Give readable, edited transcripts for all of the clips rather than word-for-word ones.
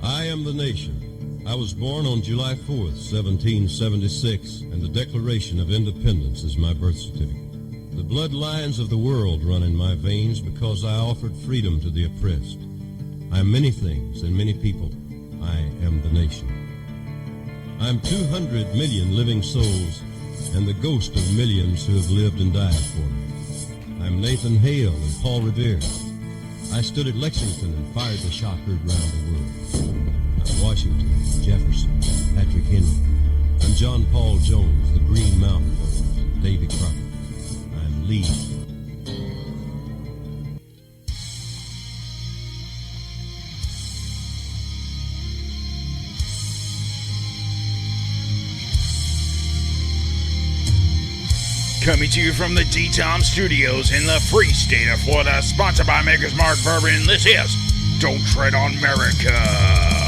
I am the nation. I was born on July 4th, 1776, and the Declaration of Independence is my birth certificate. The bloodlines of the world run in my veins because I offered freedom to the oppressed. I am many things and many people. I am the nation. I am 200 million living souls and the ghost of millions who have lived and died for me. I am Nathan Hale and Paul Revere. I stood at Lexington and fired the shot heard round the world. I'm Washington, Jefferson, Patrick Henry. I'm John Paul Jones, the Green Mountain Boys, and Davy Crockett. I'm Lee. Coming to you from the DTOM Studios in the free state of Florida, sponsored by Maker's Mark Bourbon, this is Don't Tread on Merica.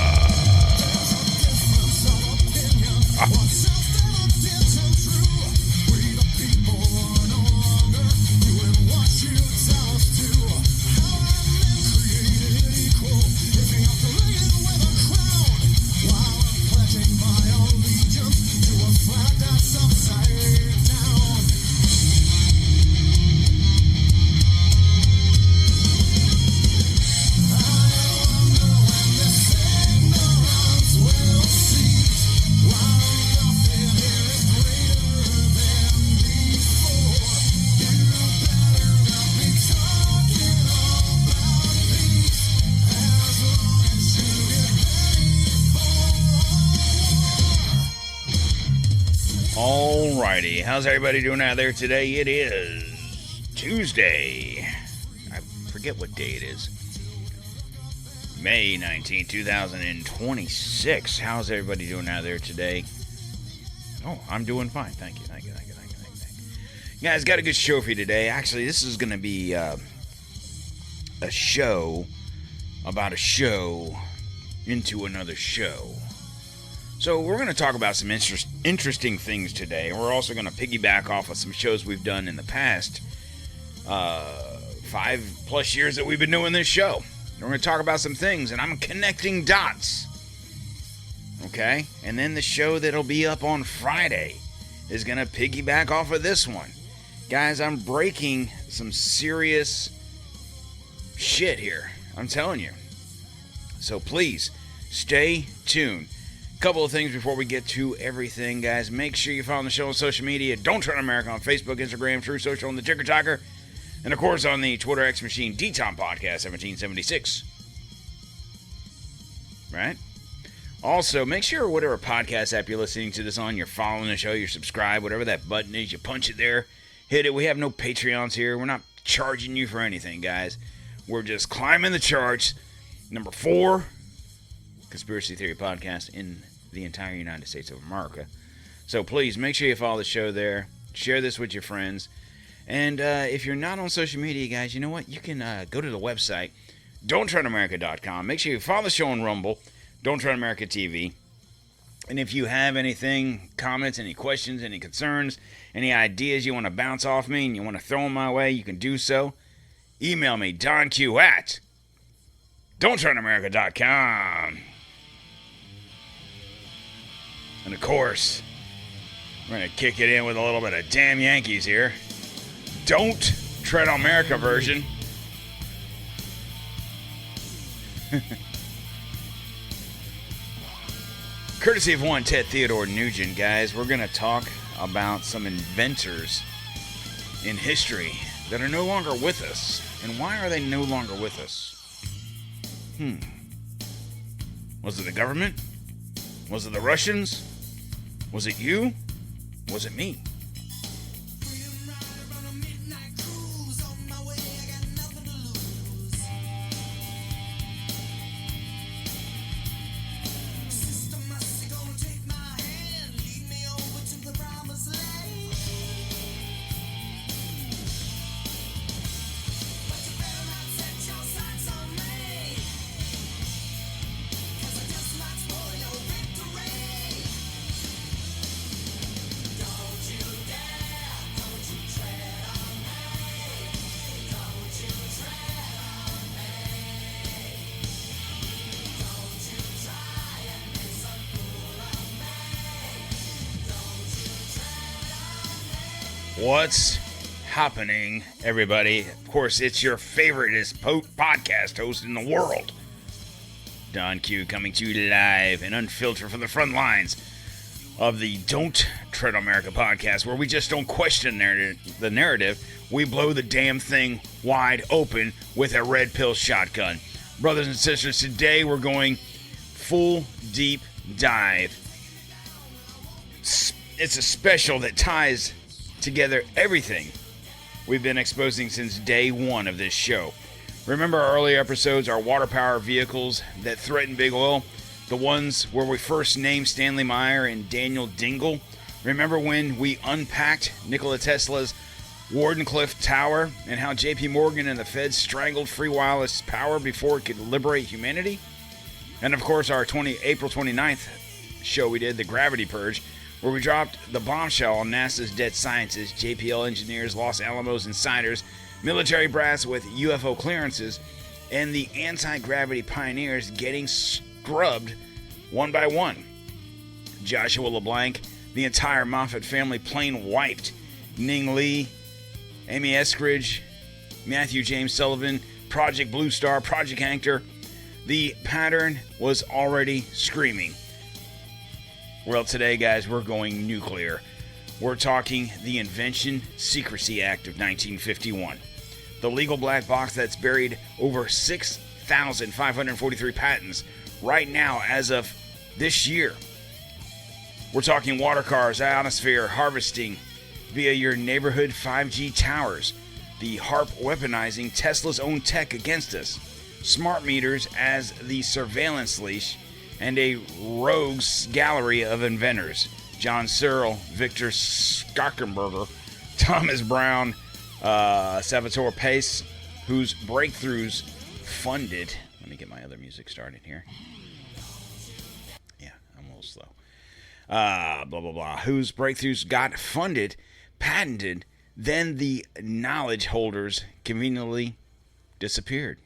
Alrighty, how's everybody doing out there today? It is Tuesday. I forget what day it is. May 19, 2026. How's everybody doing out there today? Oh, I'm doing fine. Thank you. Guys, got a good show for you today. Actually, this is going to be a show about a show into another show. So we're going to talk about some interesting things today. We're also going to piggyback off of some shows we've done in the past 5+ years that we've been doing this show. We're going to talk about some things, and I'm connecting dots. Okay? And then the show that'll be up on Friday is going to piggyback off of this one. Guys, I'm breaking some serious shit here. I'm telling you. So please, stay tuned. Couple of things before we get to everything, guys. Make sure you follow the show on social media. Don't Tread on America on Facebook, Instagram, True Social, and the Ticker Talker. And, of course, on the Twitter X Machine, DTOM Podcast 1776. Right? Also, make sure whatever podcast app you're listening to this on, you're following the show, you're subscribed, whatever that button is, you punch it there, hit it. We have no Patreons here. We're not charging you for anything, guys. We're just climbing the charts. Number 4. Conspiracy Theory podcast in the entire United States of America. So please make sure you follow the show there. Share this with your friends. And if you're not on social media, guys, you know what? You can go to the website, DontTreadonMerica.com. Make sure you follow the show on Rumble, DontTreadonMericaTV. And if you have anything, comments, any questions, any concerns, any ideas you want to bounce off me and you want to throw them my way, you can do so. Email me, DonQ at DontTreadonMerica.com. And of course, we're going to kick it in with a little bit of Damn Yankees here. Don't Tread on America version. Courtesy of one Ted Theodore Nugent, guys, we're going to talk about some inventors in history that are no longer with us. And why are they no longer with us? Was it the government? Was it the Russians? Was it you? Was it me? Don't you What's happening, everybody? Of course, it's your favoriteest podcast host in the world, Donq, coming to you live and unfiltered from the front lines of the Don't Tread on America podcast, where we just don't question the narrative. We blow the damn thing wide open with a red pill shotgun. Brothers and sisters, today we're going full deep dive. It's a special that ties together everything we've been exposing since day one of this show. Remember our earlier episodes, our water power vehicles that threaten big oil? The ones where we first named Stanley Meyer and Daniel Dingle? Remember when we unpacked Nikola Tesla's Wardenclyffe Tower and how JP Morgan and the Fed strangled free wireless power before it could liberate humanity? And of course our April 29th show we did, the Gravity Purge, where we dropped the bombshell on NASA's dead scientists, JPL engineers, Los Alamos insiders, military brass with UFO clearances, and the anti-gravity pioneers getting scrubbed one by one. Joshua LeBlanc, the entire Moffat family plain wiped. Ning Lee, Amy Eskridge, Matthew James Sullivan, Project Blue Star, Project Anchor. The pattern was already screaming. Well, today, guys, we're going nuclear. We're talking the Invention Secrecy Act of 1951. The legal black box that's buried over 6,543 patents right now as of this year. We're talking water cars, ionosphere, harvesting via your neighborhood 5G towers, the HAARP weaponizing Tesla's own tech against us, smart meters as the surveillance leash, and a rogues gallery of inventors. John Searl, Viktor Schauberger, Thomas Brown, Salvatore Pais, whose breakthroughs funded... Let me get my other music started here. Yeah, I'm a little slow. Blah, blah, blah. Whose breakthroughs got funded, patented, then the knowledge holders conveniently disappeared.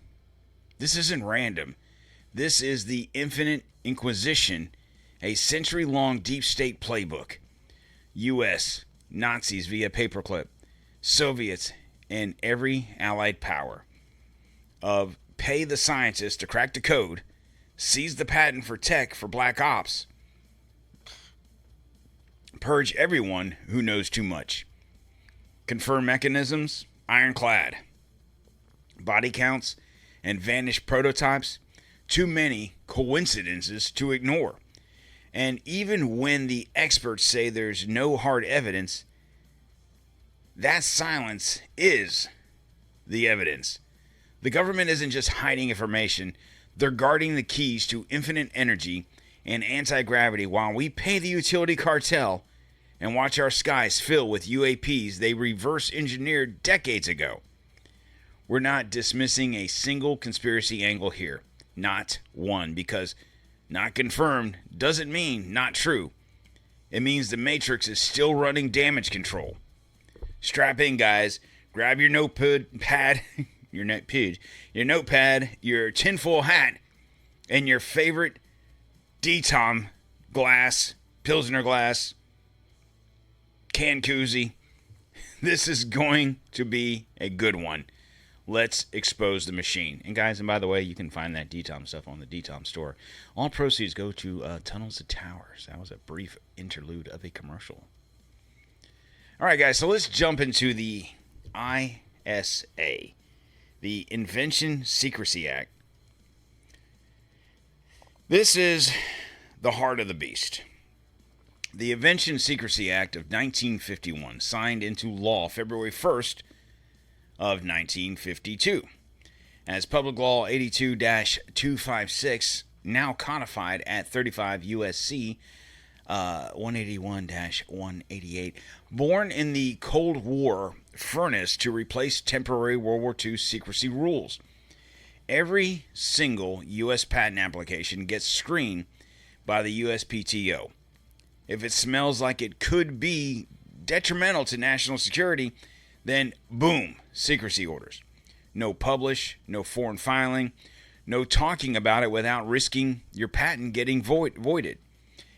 This isn't random. This is the Infinite Inquisition, a century-long deep state playbook. U.S., Nazis via paperclip, Soviets, and every allied power of pay the scientists to crack the code, seize the patent for tech for black ops, purge everyone who knows too much, confirm mechanisms, ironclad, body counts, and vanished prototypes, too many coincidences to ignore. And even when the experts say there's no hard evidence, that silence is the evidence. The government isn't just hiding information, they're guarding the keys to infinite energy and anti-gravity while we pay the utility cartel and watch our skies fill with UAPs they reverse engineered decades ago. We're not dismissing a single conspiracy angle here. Not one, because not confirmed doesn't mean not true. It means the Matrix is still running damage control. Strap in, guys. Grab your notepad, your tinfoil hat, and your favorite DTOM glass, Pilsner glass, can koozie. This is going to be a good one. Let's expose the machine. And guys, and by the way, you can find that DTOM stuff on the DTOM Store. All proceeds go to Tunnels to Towers. That was a brief interlude of a commercial. All right, guys, so let's jump into the ISA, the Invention Secrecy Act. This is the heart of the beast. The Invention Secrecy Act of 1951, signed into law February 1st, of 1952, as Public Law 82-256, now codified at 35 U.S.C. 181-188. Born in the Cold War furnace to replace temporary World War II secrecy rules. Every single U.S. patent application gets screened by the USPTO. If it smells like it could be detrimental to national security, then boom, secrecy orders. No publish, no foreign filing, no talking about it without risking your patent getting voided.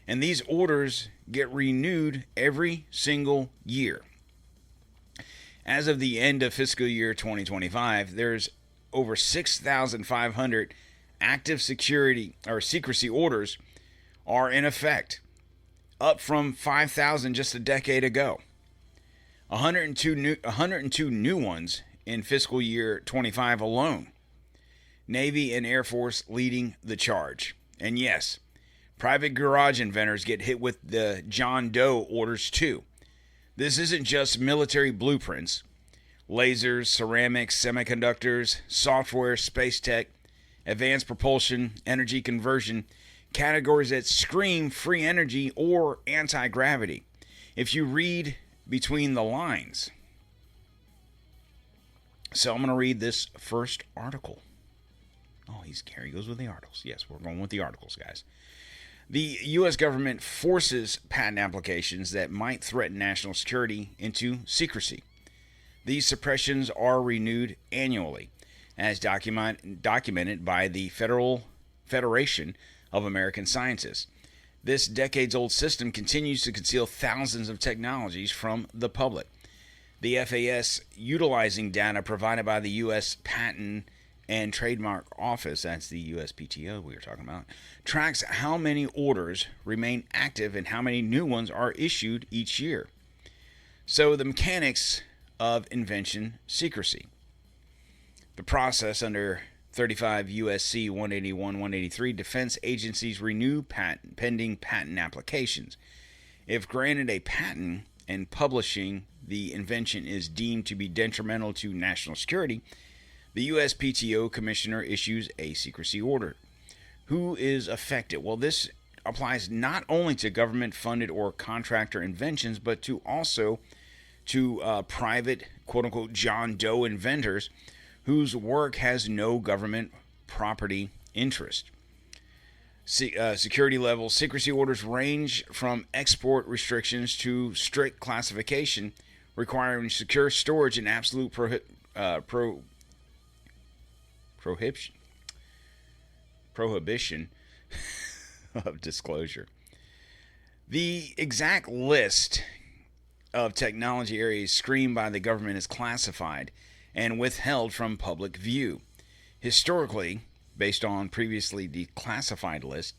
And these orders get renewed every single year. As of the end of fiscal year 2025, there's over 6,500 active security or secrecy orders are in effect, up from 5,000 just a decade ago. 102 new ones in fiscal year 25 alone. Navy and Air Force leading the charge. And yes, private garage inventors get hit with the John Doe orders too. This isn't just military blueprints. Lasers, ceramics, semiconductors, software, space tech, advanced propulsion, energy conversion, categories that scream free energy or anti-gravity. If you read between the lines. So I'm going to read this first article. Oh, here he goes with the articles. Yes, we're going with the articles, guys. The U.S. government forces patent applications that might threaten national security into secrecy. These suppressions are renewed annually, as documented by the Federation of American Scientists. This decades-old system continues to conceal thousands of technologies from the public. The FAS, utilizing data provided by the U.S. Patent and Trademark Office, that's the USPTO we were talking about, tracks how many orders remain active and how many new ones are issued each year. So the mechanics of invention secrecy. The process under 35 U.S.C. 181-183, defense agencies renew pending patent applications. If granted a patent and publishing the invention is deemed to be detrimental to national security, the USPTO commissioner issues a secrecy order. Who is affected? Well, this applies not only to government-funded or contractor inventions, but also to private, quote-unquote, John Doe inventors whose work has no government property interest. Security level secrecy orders range from export restrictions to strict classification, requiring secure storage and absolute prohibition of disclosure. The exact list of technology areas screened by the government is classified and withheld from public view. Historically, based on previously declassified lists,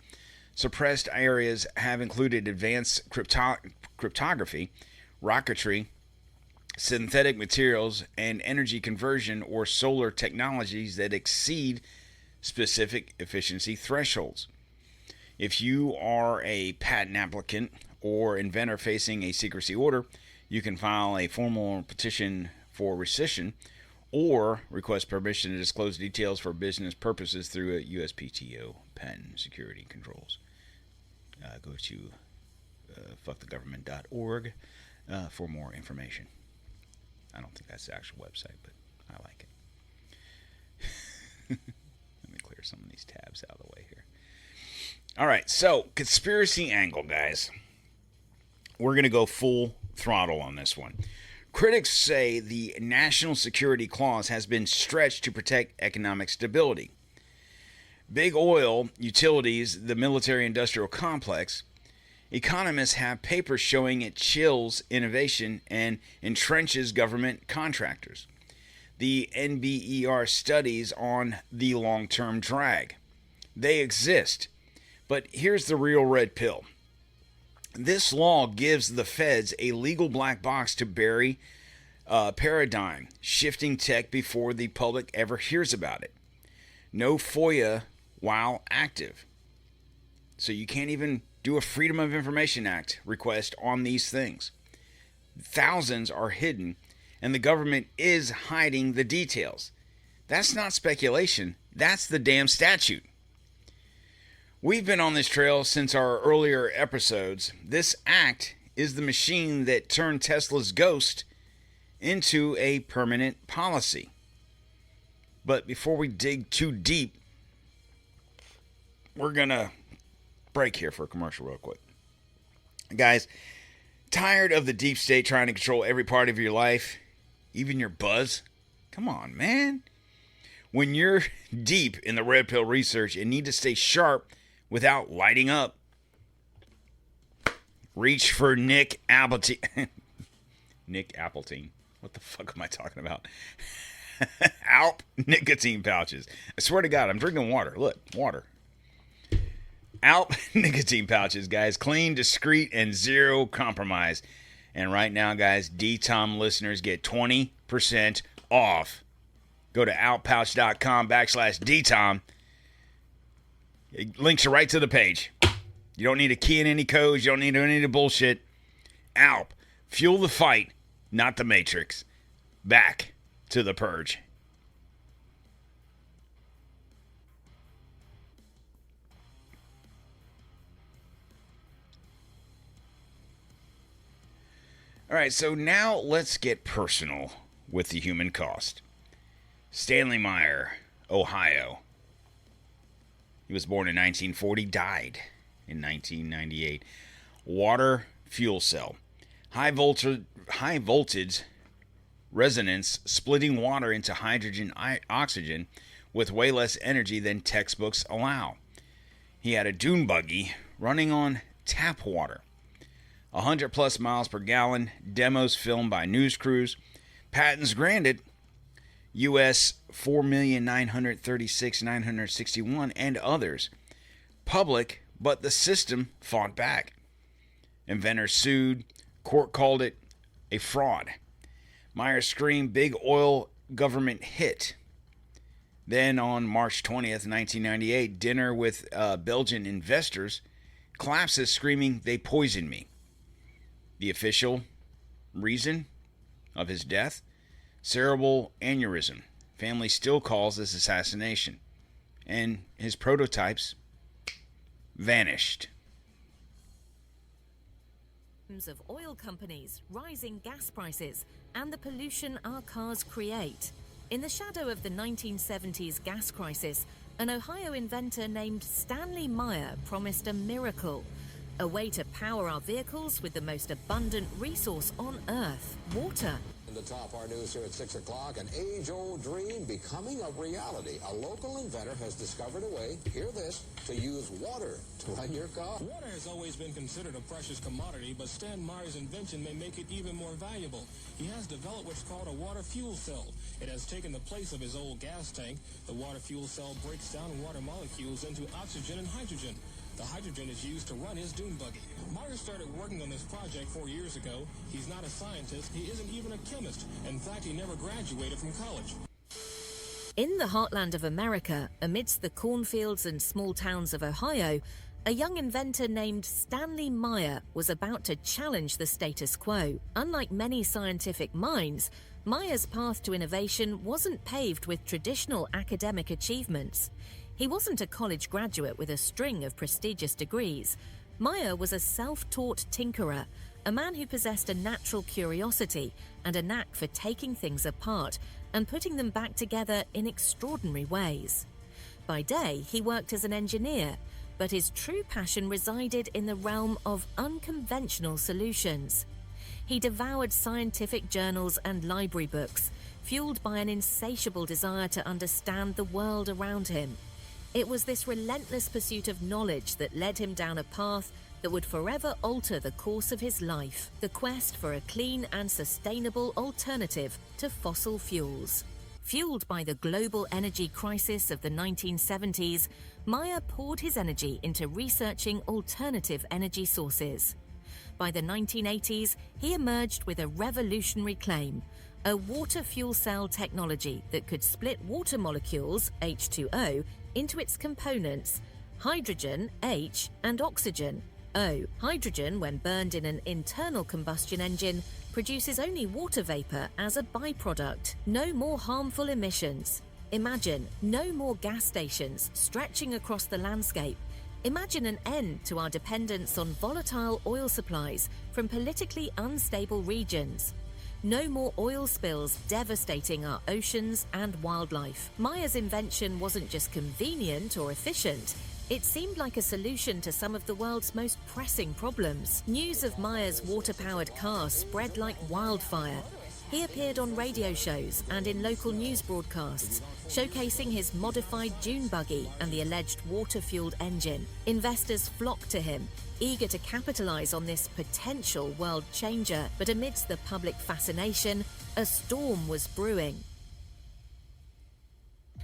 suppressed areas have included advanced cryptography, rocketry, synthetic materials, and energy conversion or solar technologies that exceed specific efficiency thresholds. If you are a patent applicant or inventor facing a secrecy order, you can file a formal petition for rescission or request permission to disclose details for business purposes through a USPTO patent security controls. Go to fuckthegovernment.org for more information. I don't think that's the actual website, but I like it. Let me clear some of these tabs out of the way here. All right, so conspiracy angle, guys. We're going to go full throttle on this one. Critics say the National Security Clause has been stretched to protect economic stability. Big oil, utilities, the military-industrial complex. Economists have papers showing it chills innovation and entrenches government contractors. The NBER studies on the long-term drag. They exist. But here's the real red pill. This law gives the feds a legal black box to bury paradigm shifting tech before the public ever hears about it. No FOIA while active. So you can't even do a Freedom of Information Act request on these things. Thousands are hidden, and the government is hiding the details. That's not speculation. That's the damn statute. We've been on this trail since our earlier episodes. This act is the machine that turned Tesla's Ghost into a permanent policy. But before we dig too deep, we're going to break here for a commercial real quick. Guys, tired of the deep state trying to control every part of your life, even your buzz? Come on, man. When you're deep in the red pill research and need to stay sharp without lighting up, reach for Nick Appleton. Nick Appleton. What the fuck am I talking about? ALP nicotine pouches. I swear to God, I'm drinking water. Look, water. ALP nicotine pouches, guys. Clean, discreet, and zero compromise. And right now, guys, DTOM listeners get 20% off. Go to alppouch.com/DTOM. It links you right to the page. You don't need to key in any codes. You don't need any of the bullshit. ALP. Fuel the fight, not the Matrix. Back to the purge. All right, so now let's get personal with the human cost. Stanley Meyer, Ohio. He was born in 1940, died in 1998. Water fuel cell. High voltage resonance, splitting water into hydrogen oxygen with way less energy than textbooks allow. He had a dune buggy running on tap water. 100 plus miles per gallon, demos filmed by news crews, patents granted, US 4,936,961, and others. Public, but the system fought back. Inventors sued, court called it a fraud. Meyer screamed, big oil government hit. Then on March 20th, 1998, dinner with Belgian investors, collapses screaming, they poisoned me. The official reason of his death? Cerebral aneurysm. Family still calls this assassination. And his prototypes vanished. Of oil companies, rising gas prices, and the pollution our cars create. In the shadow of the 1970s gas crisis, an Ohio inventor named Stanley Meyer promised a miracle. A way to power our vehicles with the most abundant resource on Earth, water. In the top, our news here at 6 o'clock, an age-old dream becoming a reality. A local inventor has discovered a way, hear this, to use water to run your car. Water has always been considered a precious commodity, but Stan Meyer's invention may make it even more valuable. He has developed what's called a water fuel cell. It has taken the place of his old gas tank. The water fuel cell breaks down water molecules into oxygen and hydrogen. The hydrogen is used to run his dune buggy. Meyer started working on this project 4 years ago. He's not a scientist. He isn't even a chemist. In fact, he never graduated from college. In the heartland of America, amidst the cornfields and small towns of Ohio, a young inventor named Stanley Meyer was about to challenge the status quo. Unlike many scientific minds, Meyer's path to innovation wasn't paved with traditional academic achievements. He wasn't a college graduate with a string of prestigious degrees. Meyer was a self-taught tinkerer, a man who possessed a natural curiosity and a knack for taking things apart and putting them back together in extraordinary ways. By day, he worked as an engineer, but his true passion resided in the realm of unconventional solutions. He devoured scientific journals and library books, fueled by an insatiable desire to understand the world around him. It was this relentless pursuit of knowledge that led him down a path that would forever alter the course of his life, the quest for a clean and sustainable alternative to fossil fuels. Fueled by the global energy crisis of the 1970s, Meyer poured his energy into researching alternative energy sources. By the 1980s, he emerged with a revolutionary claim: a water fuel cell technology that could split water molecules, H2O, into its components, hydrogen, H, and oxygen, O. Hydrogen, when burned in an internal combustion engine, produces only water vapor as a byproduct. No more harmful emissions. Imagine no more gas stations stretching across the landscape. Imagine an end to our dependence on volatile oil supplies from politically unstable regions. No more oil spills devastating our oceans and wildlife. Meyer's invention wasn't just convenient or efficient. It seemed like a solution to some of the world's most pressing problems. News of Meyer's water-powered car spread like wildfire. He appeared on radio shows and in local news broadcasts, showcasing his modified dune buggy and the alleged water-fueled engine. Investors flocked to him, eager to capitalize on this potential world changer. But amidst the public fascination, A storm was brewing.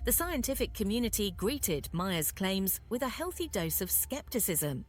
The scientific community greeted Maya's claims with a healthy dose of skepticism.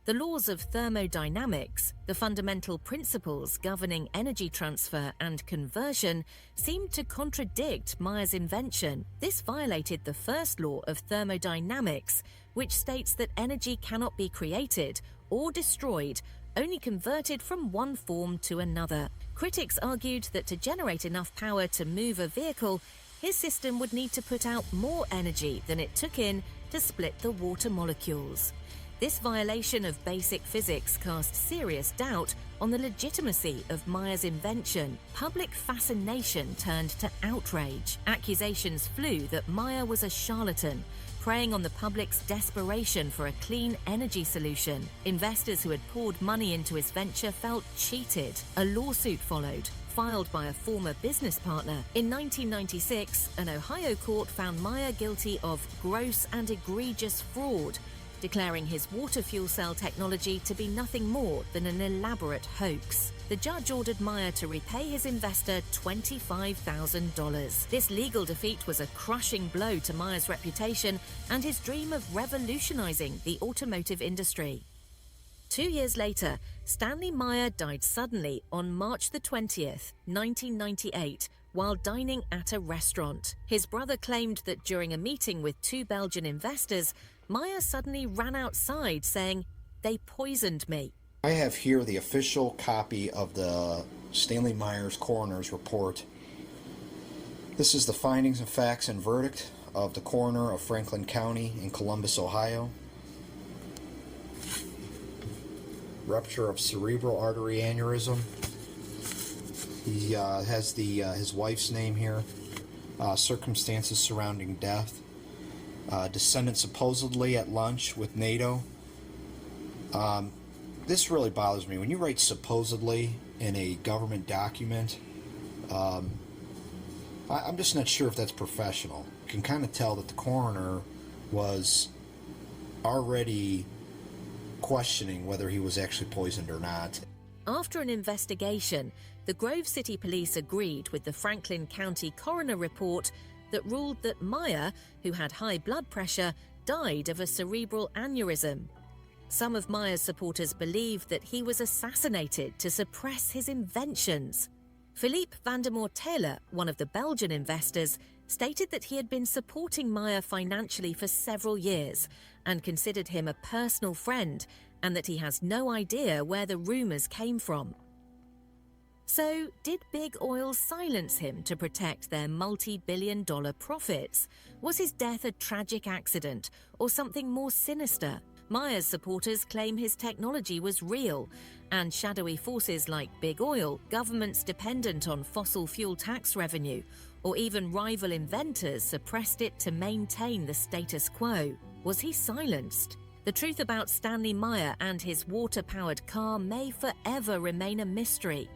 The laws of thermodynamics, the fundamental principles governing energy transfer and conversion, seemed to contradict Maya's invention. This violated the first law of thermodynamics, which states that energy cannot be created or destroyed, only converted from one form to another. Critics argued that to generate enough power to move a vehicle, his system would need to put out more energy than it took in to split the water molecules. This violation of basic physics cast serious doubt on the legitimacy of Maya's invention. Public fascination turned to outrage. Accusations flew that Maya was a charlatan, preying on the public's desperation for a clean energy solution. Investors who had poured money into his venture felt cheated. A lawsuit followed, filed by a former business partner. In 1996, an Ohio court found Maya guilty of gross and egregious fraud, declaring his water fuel cell technology to be nothing more than an elaborate hoax. The judge ordered Maya to repay his investor $25,000. This legal defeat was a crushing blow to Maya's reputation and his dream of revolutionizing the automotive industry. 2 years later, Stanley Maya died suddenly on March the 20th, 1998, while dining at a restaurant. His brother claimed that during a meeting with 2 Belgian investors, Maya suddenly ran outside saying, "They poisoned me." I have here the official copy of the Stanley Myers coroner's report. This is the findings of facts and verdict of the coroner of Franklin County in Columbus, Ohio. Rupture of cerebral artery aneurysm. He has his wife's name here. Circumstances surrounding death. Descendant supposedly at lunch with NATO. This really bothers me. When you write supposedly in a government document, I'm just not sure if that's professional. You can kind of tell that the coroner was already questioning whether he was actually poisoned or not. After an investigation, the Grove City Police agreed with the Franklin County coroner report that ruled that Maya, who had high blood pressure, died of a cerebral aneurysm. Some of Maya's supporters believed that he was assassinated to suppress his inventions. Philippe Vandermoor Taylor, one of the Belgian investors, stated that he had been supporting Maya financially for several years and considered him a personal friend, and that he has no idea where the rumors came from. So, did Big Oil silence him to protect their multi-billion-dollar profits? Was his death a tragic accident or something more sinister? Maya's supporters claim his technology was real, and shadowy forces like Big Oil, governments dependent on fossil fuel tax revenue, or even rival inventors suppressed it to maintain the status quo. Was he silenced? The truth about Stanley Maya and his water-powered car may forever remain a mystery.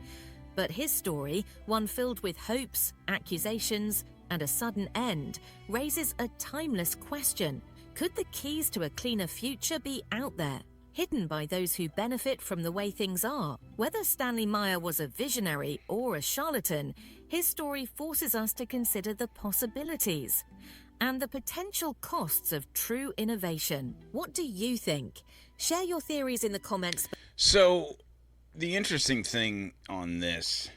But his story, one filled with hopes, accusations, and a sudden end, raises a timeless question. Could the keys to a cleaner future be out there, hidden by those who benefit from the way things are? Whether Stanley Maya was a visionary or a charlatan, his story forces us to consider the possibilities and the potential costs of true innovation. What do you think? Share your theories in the comments. So, the interesting thing on this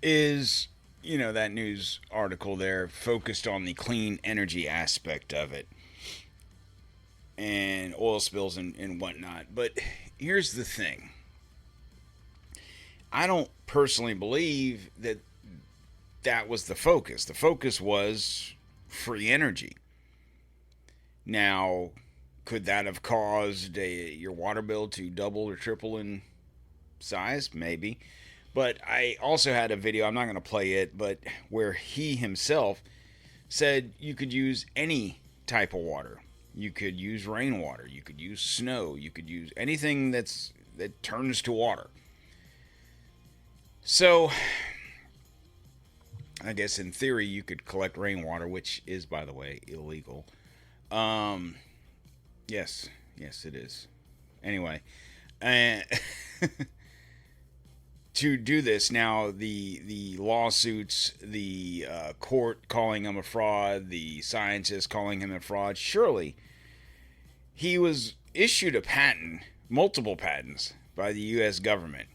is, that news article there focused on the clean energy aspect of it and oil spills and whatnot. But here's the thing. I don't personally believe that was the focus. The focus was free energy. Now, could that have caused your water bill to double or triple in size? Maybe. But I also had a video, I'm not going to play it, but where he himself said you could use any type of water. You could use rainwater. You could use snow. You could use anything that turns to water. So, I guess in theory you could collect rainwater, which is, by the way, illegal. Yes, it is. Anyway, uh, to do this now, the lawsuits, the court calling him a fraud, the scientists calling him a fraud. Surely, he was issued a patent, multiple patents, by the U.S. government.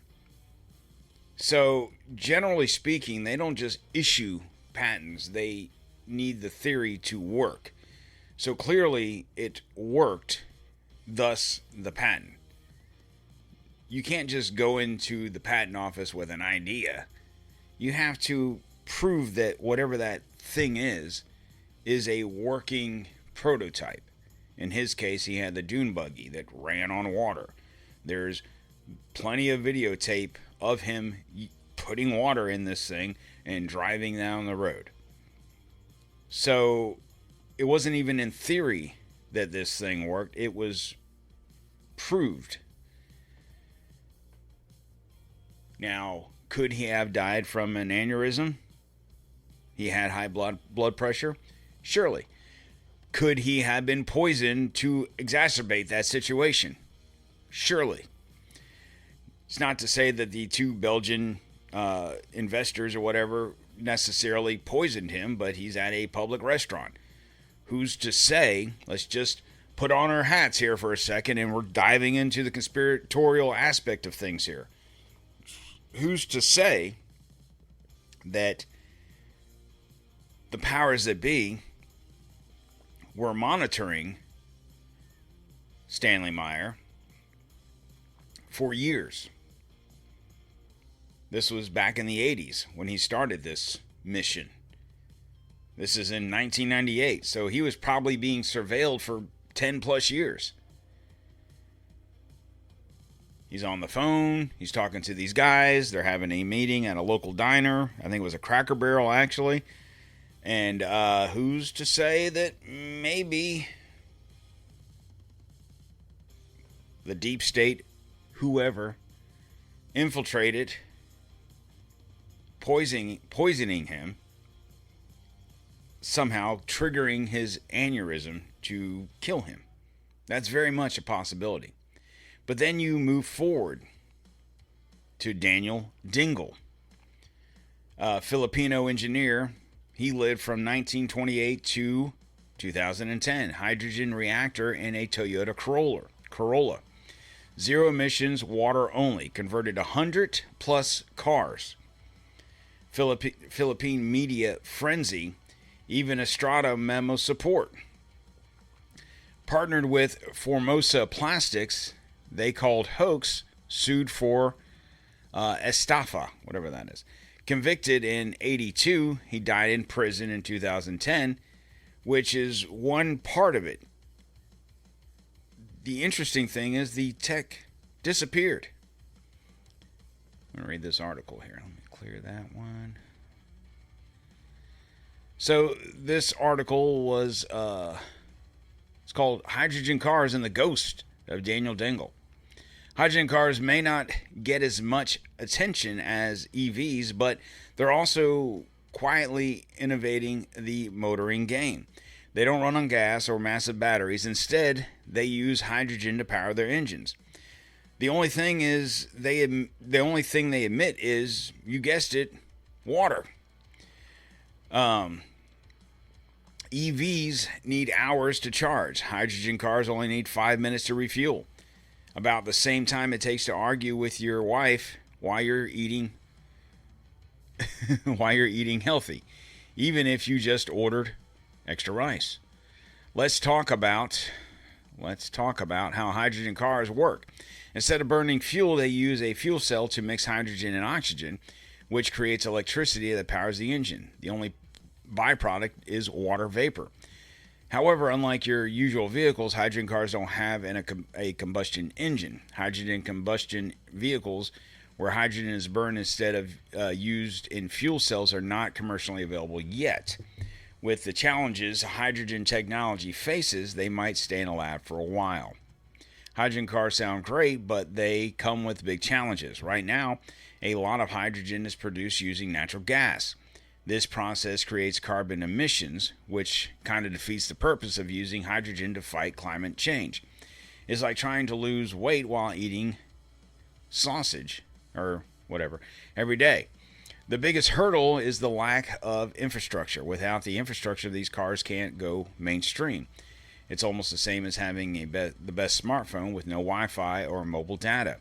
So, generally speaking, they don't just issue patents. They need the theory to work. So clearly, it worked, thus the patent. You can't just go into the patent office with an idea. You have to prove that whatever that thing is a working prototype. In his case, he had the dune buggy that ran on water. There's plenty of videotape of him putting water in this thing and driving down the road. So it wasn't even in theory that this thing worked. It was proved. Now, could he have died from an aneurysm? He had high blood pressure? Surely. Could he have been poisoned to exacerbate that situation? Surely. It's not to say that the two Belgian investors or whatever necessarily poisoned him, but he's at a public restaurant. Who's to say, let's just put on our hats here for a second and we're diving into the conspiratorial aspect of things here. Who's to say that the powers that be were monitoring Stanley Meyer for years? This was back in the 80s when he started this mission. This is in 1998, so he was probably being surveilled for 10 plus years. He's on the phone, he's talking to these guys, they're having a meeting at a local diner. I think it was a Cracker Barrel, actually. And who's to say that maybe the deep state, whoever, infiltrated, poisoning him, somehow triggering his aneurysm to kill him. That's very much a possibility. But then you move forward to Daniel Dingle, a Filipino engineer. He lived from 1928 to 2010. Hydrogen reactor in a Toyota Corolla. Zero emissions, water only. Converted 100 plus cars. Philippine media frenzy. Even Estrada memo support. Partnered with Formosa Plastics, they called hoax, sued for estafa, whatever that is. Convicted in 82, he died in prison in 2010, which is one part of it. The interesting thing is the tech disappeared. I'm going to read this article here. Let me clear that one. So this article was, it's called Hydrogen Cars and the Ghost of Daniel Dingle. Hydrogen cars may not get as much attention as EVs, but they're also quietly innovating the motoring game. They don't run on gas or massive batteries. Instead, they use hydrogen to power their engines. The only thing they emit is, you guessed it, water. EVs need hours to charge. Hydrogen cars only need 5 minutes to refuel. About the same time it takes to argue with your wife why you're eating healthy, even if you just ordered extra rice. Let's talk about how hydrogen cars work. Instead of burning fuel, they use a fuel cell to mix hydrogen and oxygen, which creates electricity that powers the engine. The only byproduct is water vapor. However, unlike your usual vehicles, hydrogen cars don't have a combustion engine. Hydrogen combustion vehicles, where hydrogen is burned instead of used in fuel cells, are not commercially available yet. With the challenges hydrogen technology faces, they might stay in a lab for a while. Hydrogen cars sound great, but they come with big challenges. Right now, a lot of hydrogen is produced using natural gas. This process creates carbon emissions, which kind of defeats the purpose of using hydrogen to fight climate change. It's like trying to lose weight while eating sausage or whatever every day. The biggest hurdle is the lack of infrastructure. Without the infrastructure, these cars can't go mainstream. It's almost the same as having the best smartphone with no Wi-Fi or mobile data.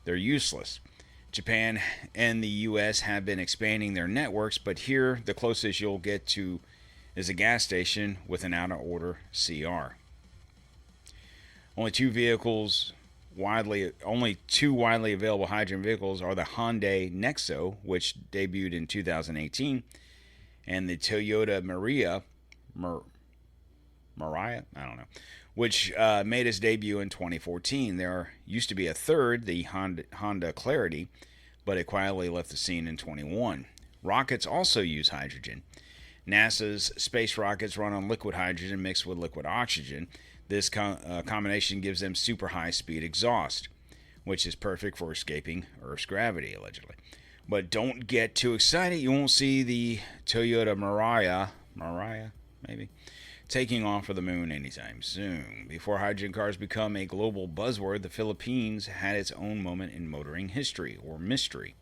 They're useless. Japan and the U.S. have been expanding their networks, but here the closest you'll get to is a gas station with an out-of-order CR. Only two widely available hydrogen vehicles are the Hyundai Nexo, which debuted in 2018, and the Toyota Merica, which made its debut in 2014. There used to be a third, the Honda Clarity, but it quietly left the scene in 21. Rockets also use hydrogen. NASA's space rockets run on liquid hydrogen mixed with liquid oxygen. This combination gives them super high-speed exhaust, which is perfect for escaping Earth's gravity, allegedly. But don't get too excited. You won't see the Toyota Merica, taking off for the moon anytime soon. Before hydrogen cars become a global buzzword, the Philippines had its own moment in motoring history, or mystery.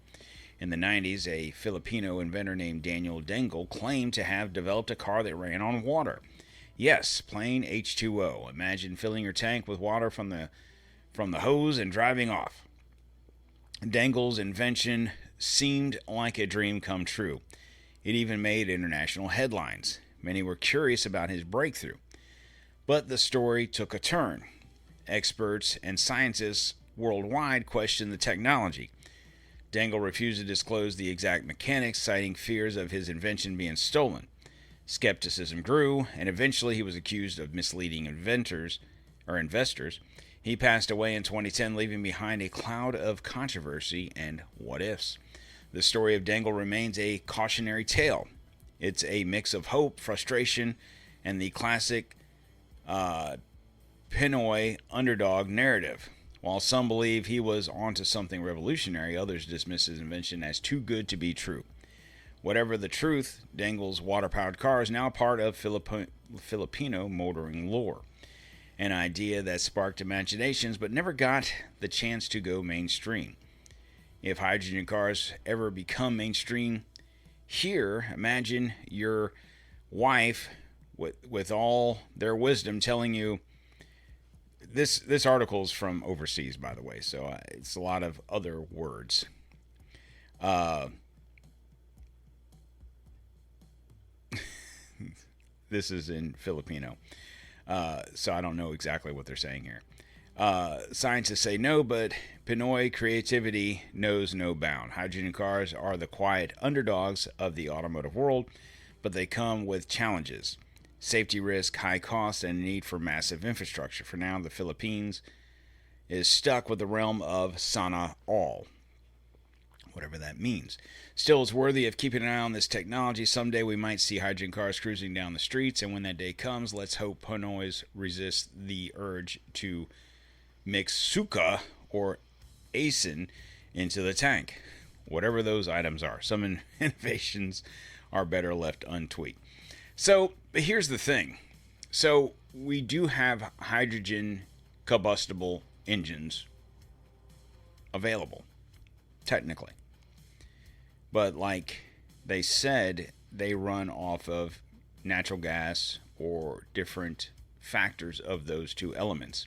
In the 90s, a Filipino inventor named Daniel Donq claimed to have developed a car that ran on water. Yes, plain H2O. Imagine filling your tank with water from the hose and driving off. Donq's invention seemed like a dream come true. It even made international headlines. Many were curious about his breakthrough. But the story took a turn. Experts and scientists worldwide questioned the technology. Donq refused to disclose the exact mechanics, citing fears of his invention being stolen. Skepticism grew, and eventually he was accused of misleading investors. He passed away in 2010, leaving behind a cloud of controversy and what-ifs. The story of Donq remains a cautionary tale. It's a mix of hope, frustration, and the classic Pinoy underdog narrative. While some believe he was onto something revolutionary, others dismiss his invention as too good to be true. Whatever the truth, Donq's water-powered car is now part of Filipino motoring lore. An idea that sparked imaginations but never got the chance to go mainstream. If hydrogen cars ever become mainstream, here, imagine your wife with all their wisdom telling you, this article is from overseas, by the way, so it's a lot of other words. This is in Filipino, so I don't know exactly what they're saying here. Scientists say no, but Pinoy creativity knows no bound. Hydrogen cars are the quiet underdogs of the automotive world, but they come with challenges. Safety risk, high costs, and a need for massive infrastructure. For now, the Philippines is stuck with the realm of sana all, whatever that means. Still, it's worthy of keeping an eye on this technology. Someday we might see hydrogen cars cruising down the streets, and when that day comes, let's hope Pinoys resist the urge to mix suka or asin into the tank. Whatever those items are. Some innovations are better left untweaked. So, here's the thing. So, we do have hydrogen combustible engines available, technically. But like they said, they run off of natural gas or different factors of those two elements.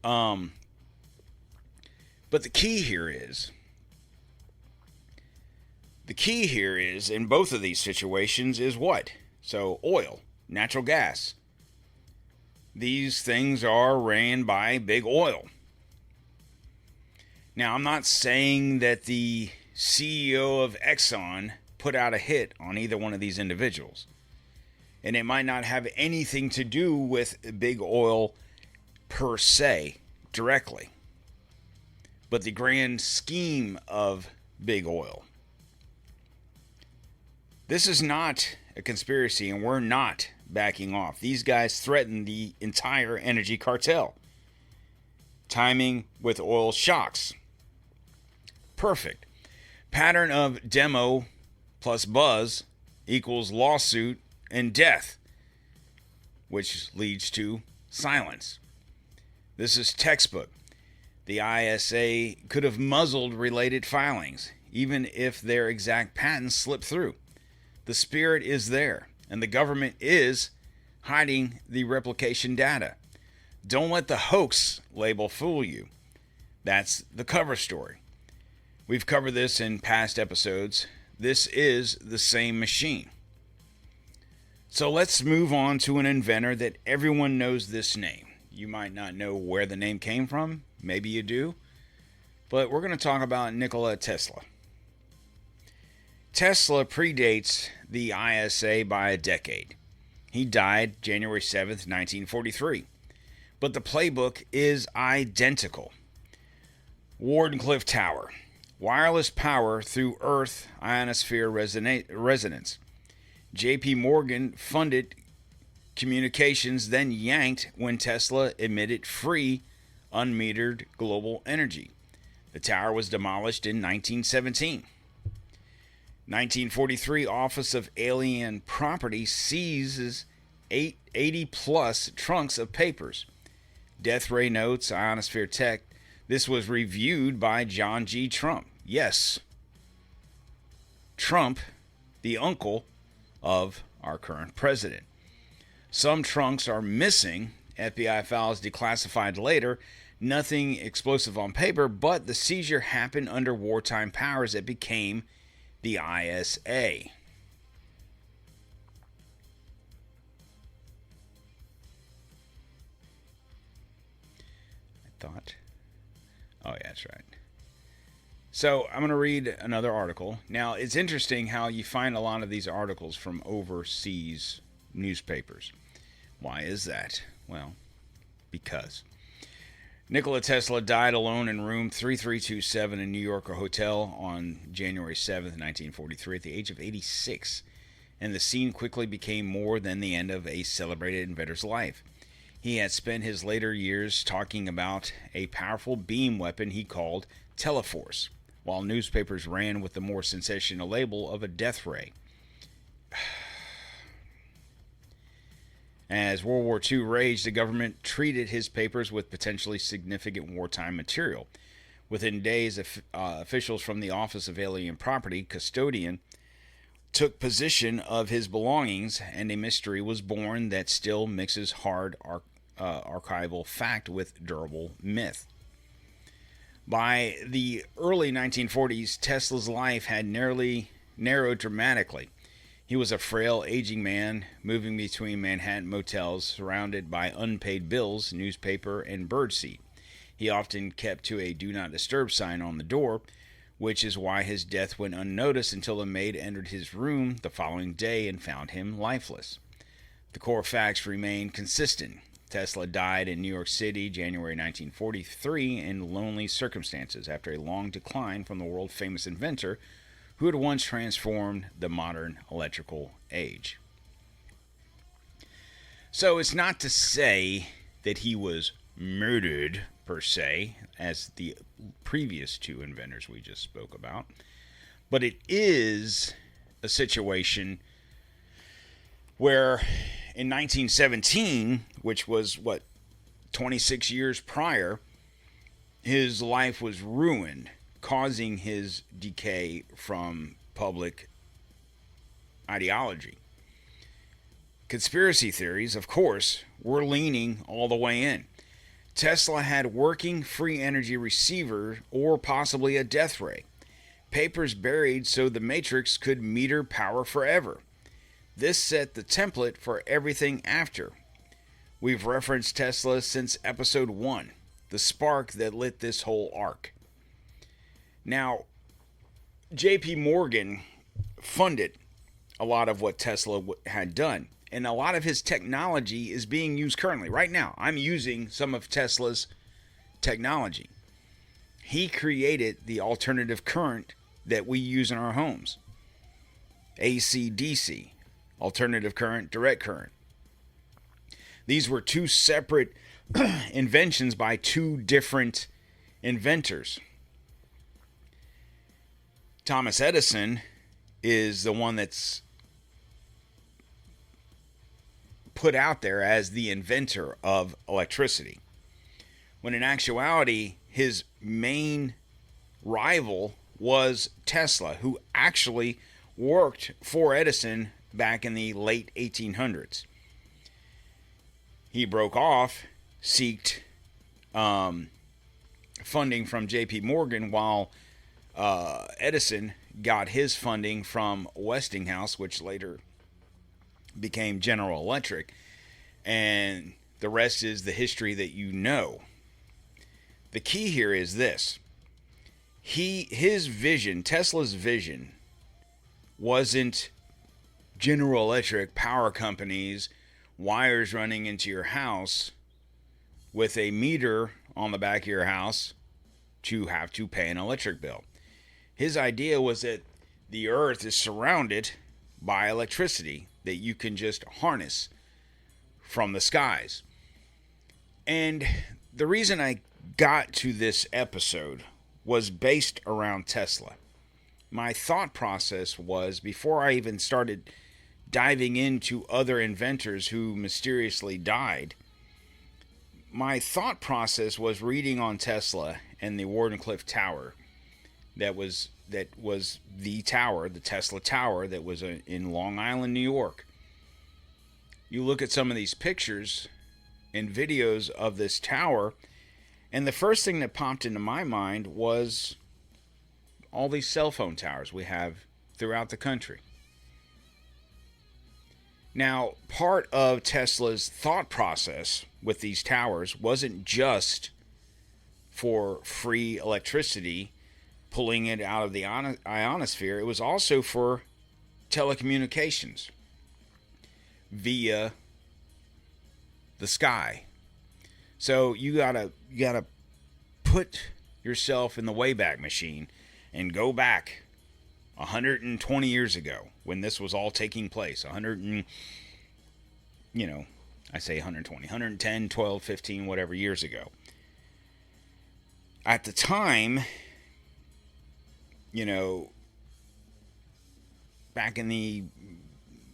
But the key here is, in both of these situations, is what? So oil, natural gas. These things are ran by big oil. Now, I'm not saying that the CEO of Exxon put out a hit on either one of these individuals. And it might not have anything to do with big oil per se, directly. But the grand scheme of big oil. This is not a conspiracy, and we're not backing off. These guys threaten the entire energy cartel. Timing with oil shocks. Perfect. Pattern of demo plus buzz equals lawsuit and death, which leads to silence. This is textbook. The ISA could have muzzled related filings, even if their exact patents slipped through. The spirit is there, and the government is hiding the replication data. Don't let the hoax label fool you. That's the cover story. We've covered this in past episodes. This is the same machine. So let's move on to an inventor that everyone knows this name. You might not know where the name came from. Maybe you do. But we're going to talk about Nikola Tesla. Tesla predates the ISA by a decade. He died January 7th, 1943. But the playbook is identical. Wardenclyffe Tower. Wireless power through Earth ionosphere resonance. J.P. Morgan funded communications, then yanked when Tesla emitted free, unmetered global energy. The tower was demolished in 1917. 1943, Office of Alien Property seizes 80-plus trunks of papers. Death ray notes, ionosphere tech. This was reviewed by John G. Trump. Yes, Trump, the uncle of our current president. Some trunks are missing. FBI files declassified later. Nothing explosive on paper, but the seizure happened under wartime powers that became the ISA. Oh, yeah, that's right. So I'm going to read another article. Now, it's interesting how you find a lot of these articles from overseas newspapers. Why is that? Well, because Nikola Tesla died alone in room 3327 in New York hotel on January 7th, 1943, at the age of 86. And the scene quickly became more than the end of a celebrated inventor's life. He had spent his later years talking about a powerful beam weapon he called Teleforce, while newspapers ran with the more sensational label of a death ray. As World War II raged, the government treated his papers with potentially significant wartime material. Within days, officials from the Office of Alien Property, custodian, took possession of his belongings, and a mystery was born that still mixes hard archival fact with durable myth. By the early 1940s, Tesla's life had narrowed dramatically. He was a frail, aging man moving between Manhattan motels, surrounded by unpaid bills, newspaper, and birdseed. He often kept to a do not disturb sign on the door, which is why his death went unnoticed until a maid entered his room the following day and found him lifeless. The core facts remain consistent. Tesla died in New York City, January 1943, in lonely circumstances after a long decline from the world-famous inventor who had once transformed the modern electrical age. So it's not to say that he was murdered, per se, as the previous two inventors we just spoke about, but it is a situation where in 1917, which was 26 years prior, his life was ruined, causing his decay from public ideology. Conspiracy theories, of course, were leaning all the way in. Tesla had working free energy receiver or possibly a death ray. Papers buried so the matrix could meter power forever. This set the template for everything after. We've referenced Tesla since episode 1, the spark that lit this whole arc. Now, J.P. Morgan funded a lot of what Tesla had done, and a lot of his technology is being used currently. Right now, I'm using some of Tesla's technology. He created the alternative current that we use in our homes. AC/DC, alternative current, direct current. These were two separate inventions by two different inventors. Thomas Edison is the one that's put out there as the inventor of electricity, when in actuality his main rival was Tesla, who actually worked for Edison back in the late 1800s. He broke off, sought funding from J.P. Morgan, while Edison got his funding from Westinghouse, which later became General Electric, and the rest is the history that you know. The key here is this. His vision, Tesla's vision, wasn't General Electric, power companies, wires running into your house with a meter on the back of your house to have to pay an electric bill. His idea was that the earth is surrounded by electricity that you can just harness from the skies. And the reason I got to this episode was based around Tesla. My thought process was, before I even started diving into other inventors who mysteriously died, my thought process was reading on Tesla and the Wardenclyffe Tower. That was the tower, the Tesla Tower, that was in Long Island, New York. You look at some of these pictures and videos of this tower, and the first thing that popped into my mind was all these cell phone towers we have throughout the country. Now, part of Tesla's thought process with these towers wasn't just for free electricity, pulling it out of the ionosphere. It was also for telecommunications via the sky. So you gotta put yourself in the Wayback Machine and go back 120 years ago when this was all taking place. 110, 12, 15, whatever years ago. At the time, back in the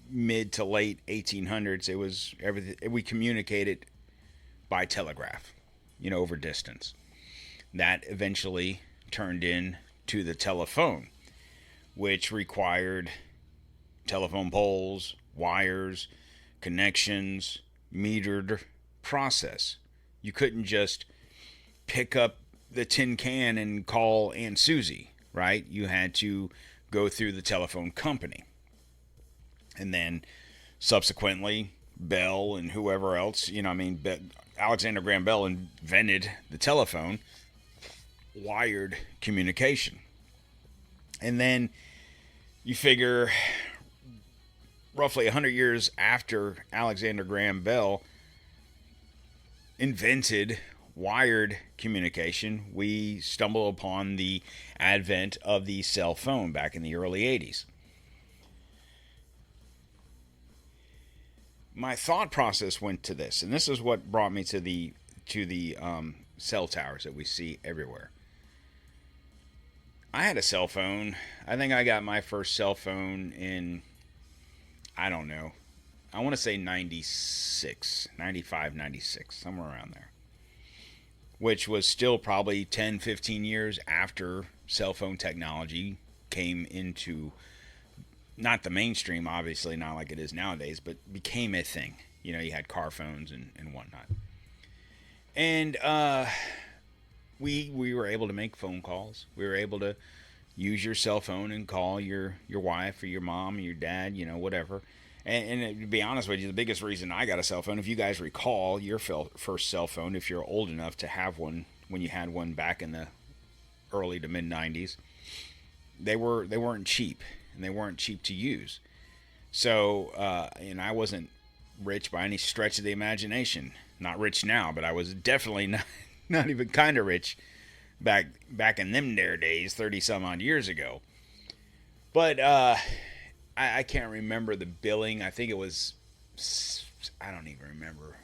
mid to late 1800s, it was everything. We communicated by telegraph, over distance. That eventually turned into the telephone, which required telephone poles, wires, connections, metered process. You couldn't just pick up the tin can and call Aunt Susie, right? You had to go through the telephone company. And then subsequently, Bell and whoever else, Alexander Graham Bell invented the telephone, wired communication. And then you figure roughly 100 years after Alexander Graham Bell invented wired communication, we stumble upon the advent of the cell phone back in the early 80s. My thought process went to this, and this is what brought me to the cell towers that we see everywhere. I had a cell phone. I think I got my first cell phone in, I don't know, I want to say 96, 95, 96, somewhere around there. Which was still probably 10, 15 years after cell phone technology came into, not the mainstream, obviously, not like it is nowadays, but became a thing. You had car phones and whatnot. And we were able to make phone calls. We were able to use your cell phone and call your wife or your mom or your dad, whatever. And to be honest with you, the biggest reason I got a cell phone, if you guys recall your first cell phone, if you're old enough to have one when you had one back in the early to mid 90s, they weren't cheap, and they weren't cheap to use. So, and I wasn't rich by any stretch of the imagination. Not rich now, but I was definitely not even kind of rich back in them there days, 30 some odd years ago. But I can't remember the billing. I think it was, I don't even remember,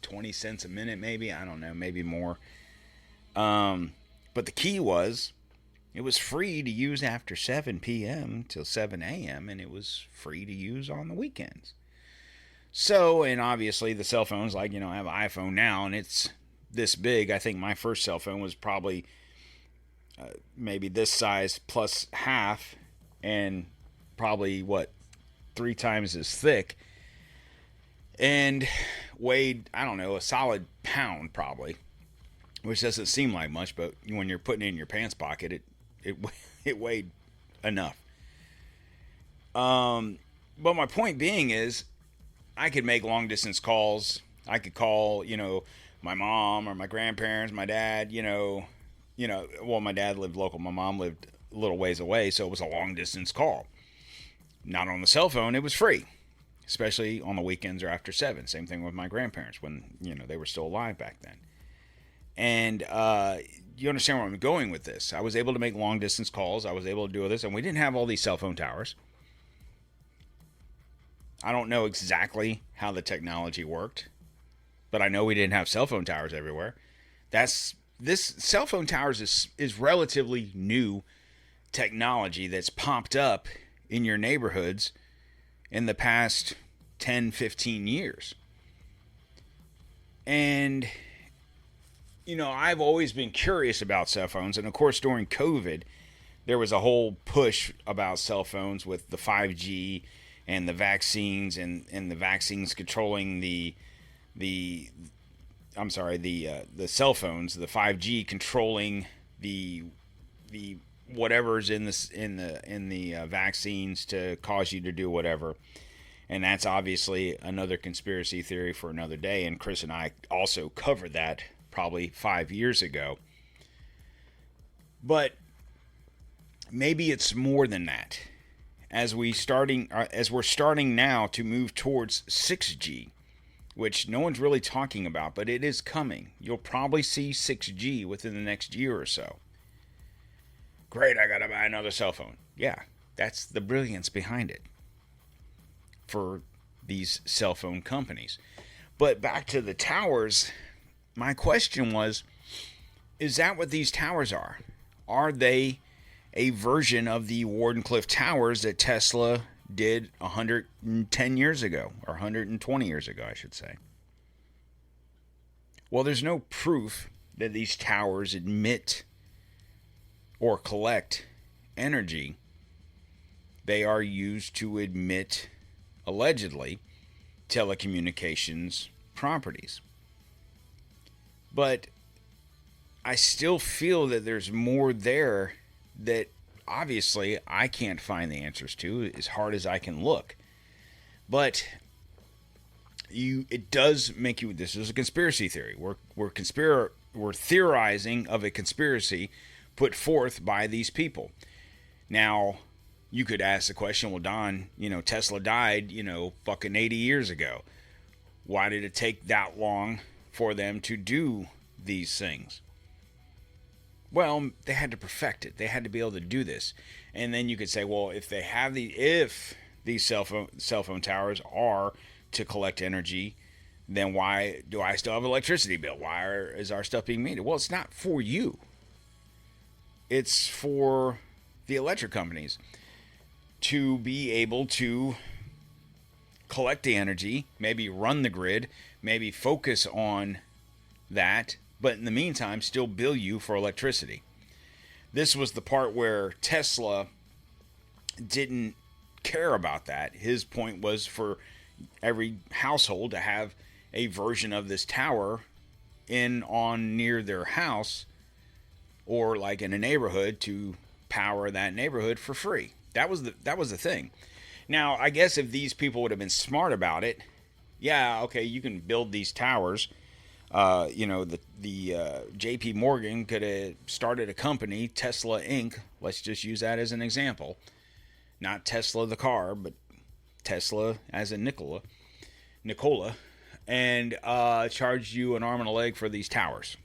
20 cents a minute maybe. I don't know, maybe more. But the key was It was free to use after 7 p.m. till 7 a.m., and it was free to use on the weekends. So, and obviously the cell phones, like, I have an iPhone now, and it's this big. I think my first cell phone was probably maybe this size plus half, and probably, 3 times as thick, and weighed, I don't know, a solid pound probably, which doesn't seem like much, but when you're putting it in your pants pocket, it weighed enough. But my point being is, I could make long distance calls. I could call, my mom or my grandparents, my dad, well, my dad lived local. My mom lived a little ways away, so it was a long distance call. Not on the cell phone, it was free, especially on the weekends or after 7. Same thing with my grandparents when, they were still alive back then. And you understand where I'm going with this. I was able to make long distance calls. I was able to do this, and we didn't have all these cell phone towers. I don't know exactly how the technology worked, but I know we didn't have cell phone towers everywhere. This cell phone towers is relatively new technology that's popped up in your neighborhoods in the past 10, 15 years. And, I've always been curious about cell phones. And, of course, during COVID, there was a whole push about cell phones with the 5G and the vaccines and the vaccines controlling the cell phones, the 5G controlling the whatever's in the vaccines to cause you to do whatever. And that's obviously another conspiracy theory for another day. And Chris and I also covered that probably 5 years ago. But maybe it's more than that. As we're starting now to move towards 6G, which no one's really talking about, but it is coming. You'll probably see 6G within the next year or so. Great, I gotta buy another cell phone. Yeah, that's the brilliance behind it for these cell phone companies. But back to the towers, my question was, is that what these towers are? Are they a version of the Wardenclyffe Towers that Tesla did 110 years ago, or 120 years ago, I should say? Well, there's no proof that these towers emit or collect energy. They are used to emit, allegedly, telecommunications properties. But I still feel that there's more there that obviously I can't find the answers to as hard as I can look. But it does make you, this is a conspiracy theory. We're theorizing of a conspiracy put forth by these people. Now, you could ask the question, well, Don, Tesla died, fucking 80 years ago. Why did it take that long for them to do these things? Well, they had to perfect it. They had to be able to do this. And then you could say, well, if these cell phone towers are to collect energy, then why do I still have an electricity bill? Why is our stuff being metered? Well, it's not for you. It's for the electric companies to be able to collect the energy, maybe run the grid, maybe focus on that, but in the meantime, still bill you for electricity. This was the part where Tesla didn't care about that. His point was for every household to have a version of this tower near their house, or like in a neighborhood, to power that neighborhood for free. That was the thing. Now, I guess if these people would have been smart about it, yeah, okay, you can build these towers. The J.P. Morgan could have started a company, Tesla Inc. Let's just use that as an example. Not Tesla the car, but Tesla as in Nikola, and charge you an arm and a leg for these towers.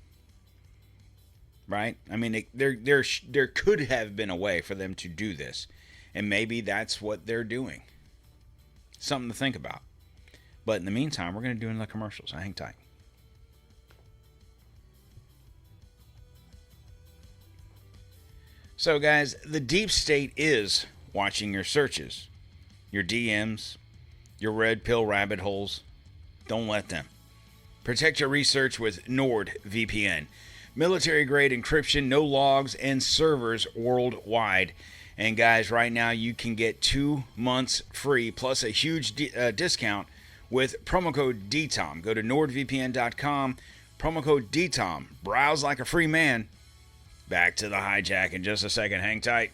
Right? I mean, there could have been a way for them to do this, and maybe that's what they're doing. Something to think about. But in the meantime, we're going to do another commercial, so hang tight. So, guys, the deep state is watching your searches, your DMs, your red pill rabbit holes. Don't let them. Protect your research with NordVPN. Military-grade encryption, no logs, and servers worldwide. And, guys, right now you can get 2 months free plus a huge discount with promo code DTOM. Go to nordvpn.com, promo code DTOM. Browse like a free man. Back to the hijack in just a second. Hang tight.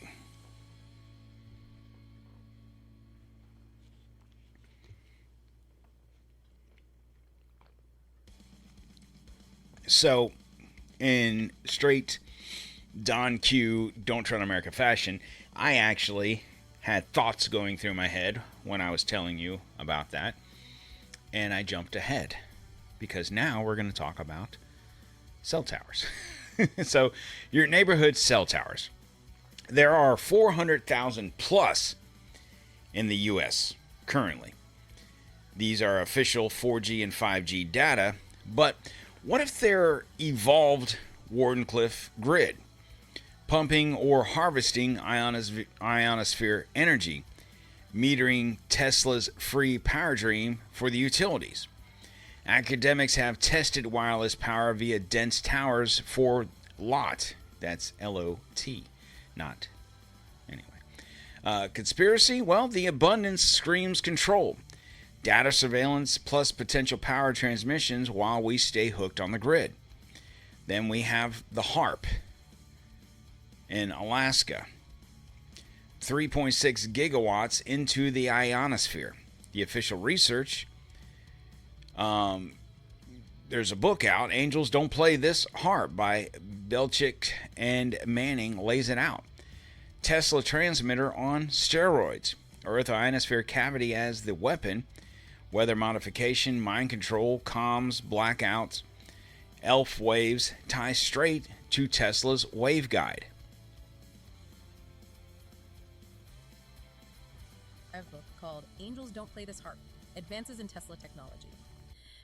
So, in straight Don Q, Don't Tread on America fashion, I actually had thoughts going through my head when I was telling you about that. And I jumped ahead. Because now we're going to talk about cell towers. So, your neighborhood cell towers. There are 400,000 plus in the U.S. currently. These are official 4G and 5G data. But what if they're evolved Wardenclyffe grid, pumping or harvesting ionosphere energy, metering Tesla's free power dream for the utilities? Academics have tested wireless power via dense towers for LOT. That's L-O-T, not. Anyway. Conspiracy? Well, the abundance screams control. Data surveillance plus potential power transmissions while we stay hooked on the grid. Then we have the HAARP in Alaska. 3.6 gigawatts into the ionosphere. The official research, there's a book out, Angels Don't Play This HAARP by Belchick and Manning lays it out. Tesla transmitter on steroids. Earth ionosphere cavity as the weapon. Weather modification, mind control, comms, blackouts, ELF waves tie straight to Tesla's waveguide. I have a book called Angels Don't Play This HAARP, Advances in Tesla Technology.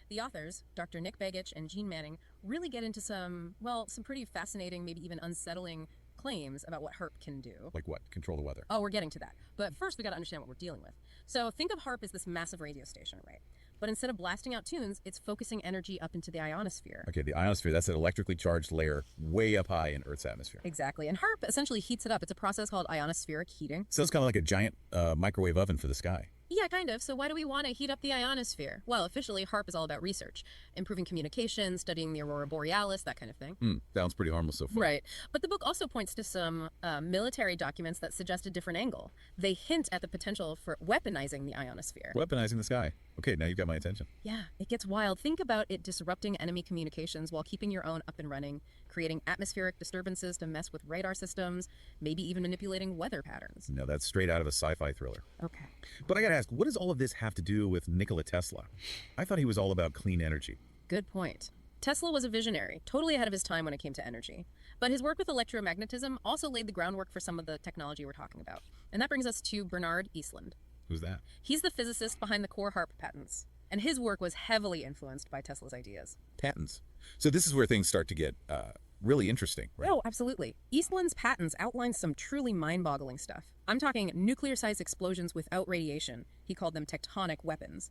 The authors, Dr. Nick Begich and Gene Manning, really get into some pretty fascinating, maybe even unsettling claims about what HAARP can do. Like what? Control the weather. Oh, we're getting to that. But first, we got to understand what we're dealing with. So think of HAARP as this massive radio station, right? But instead of blasting out tunes, it's focusing energy up into the ionosphere. Okay, the ionosphere, that's an electrically charged layer way up high in Earth's atmosphere. Exactly. And HAARP essentially heats it up. It's a process called ionospheric heating. So it's kind of like a giant microwave oven for the sky. Yeah, kind of. So why do we want to heat up the ionosphere? Well, officially, HAARP is all about research, improving communication, studying the aurora borealis, that kind of thing. Sounds pretty harmless so far. Right. But the book also points to some military documents that suggest a different angle. They hint at the potential for weaponizing the ionosphere. Weaponizing the sky. Okay, now you've got my attention. Yeah, it gets wild. Think about it disrupting enemy communications while keeping your own up and running, creating atmospheric disturbances to mess with radar systems, maybe even manipulating weather patterns. No, that's straight out of a sci-fi thriller. Okay. But I gotta ask, what does all of this have to do with Nikola Tesla? I thought he was all about clean energy. Good point. Tesla was a visionary, totally ahead of his time when it came to energy. But his work with electromagnetism also laid the groundwork for some of the technology we're talking about. And that brings us to Bernard Eastland. Who's that? He's the physicist behind the core HAARP patents. And his work was heavily influenced by Tesla's ideas. Patents. So this is where things start to get really interesting, right? Oh, absolutely. Eastland's patents outline some truly mind-boggling stuff. I'm talking nuclear-sized explosions without radiation. He called them tectonic weapons.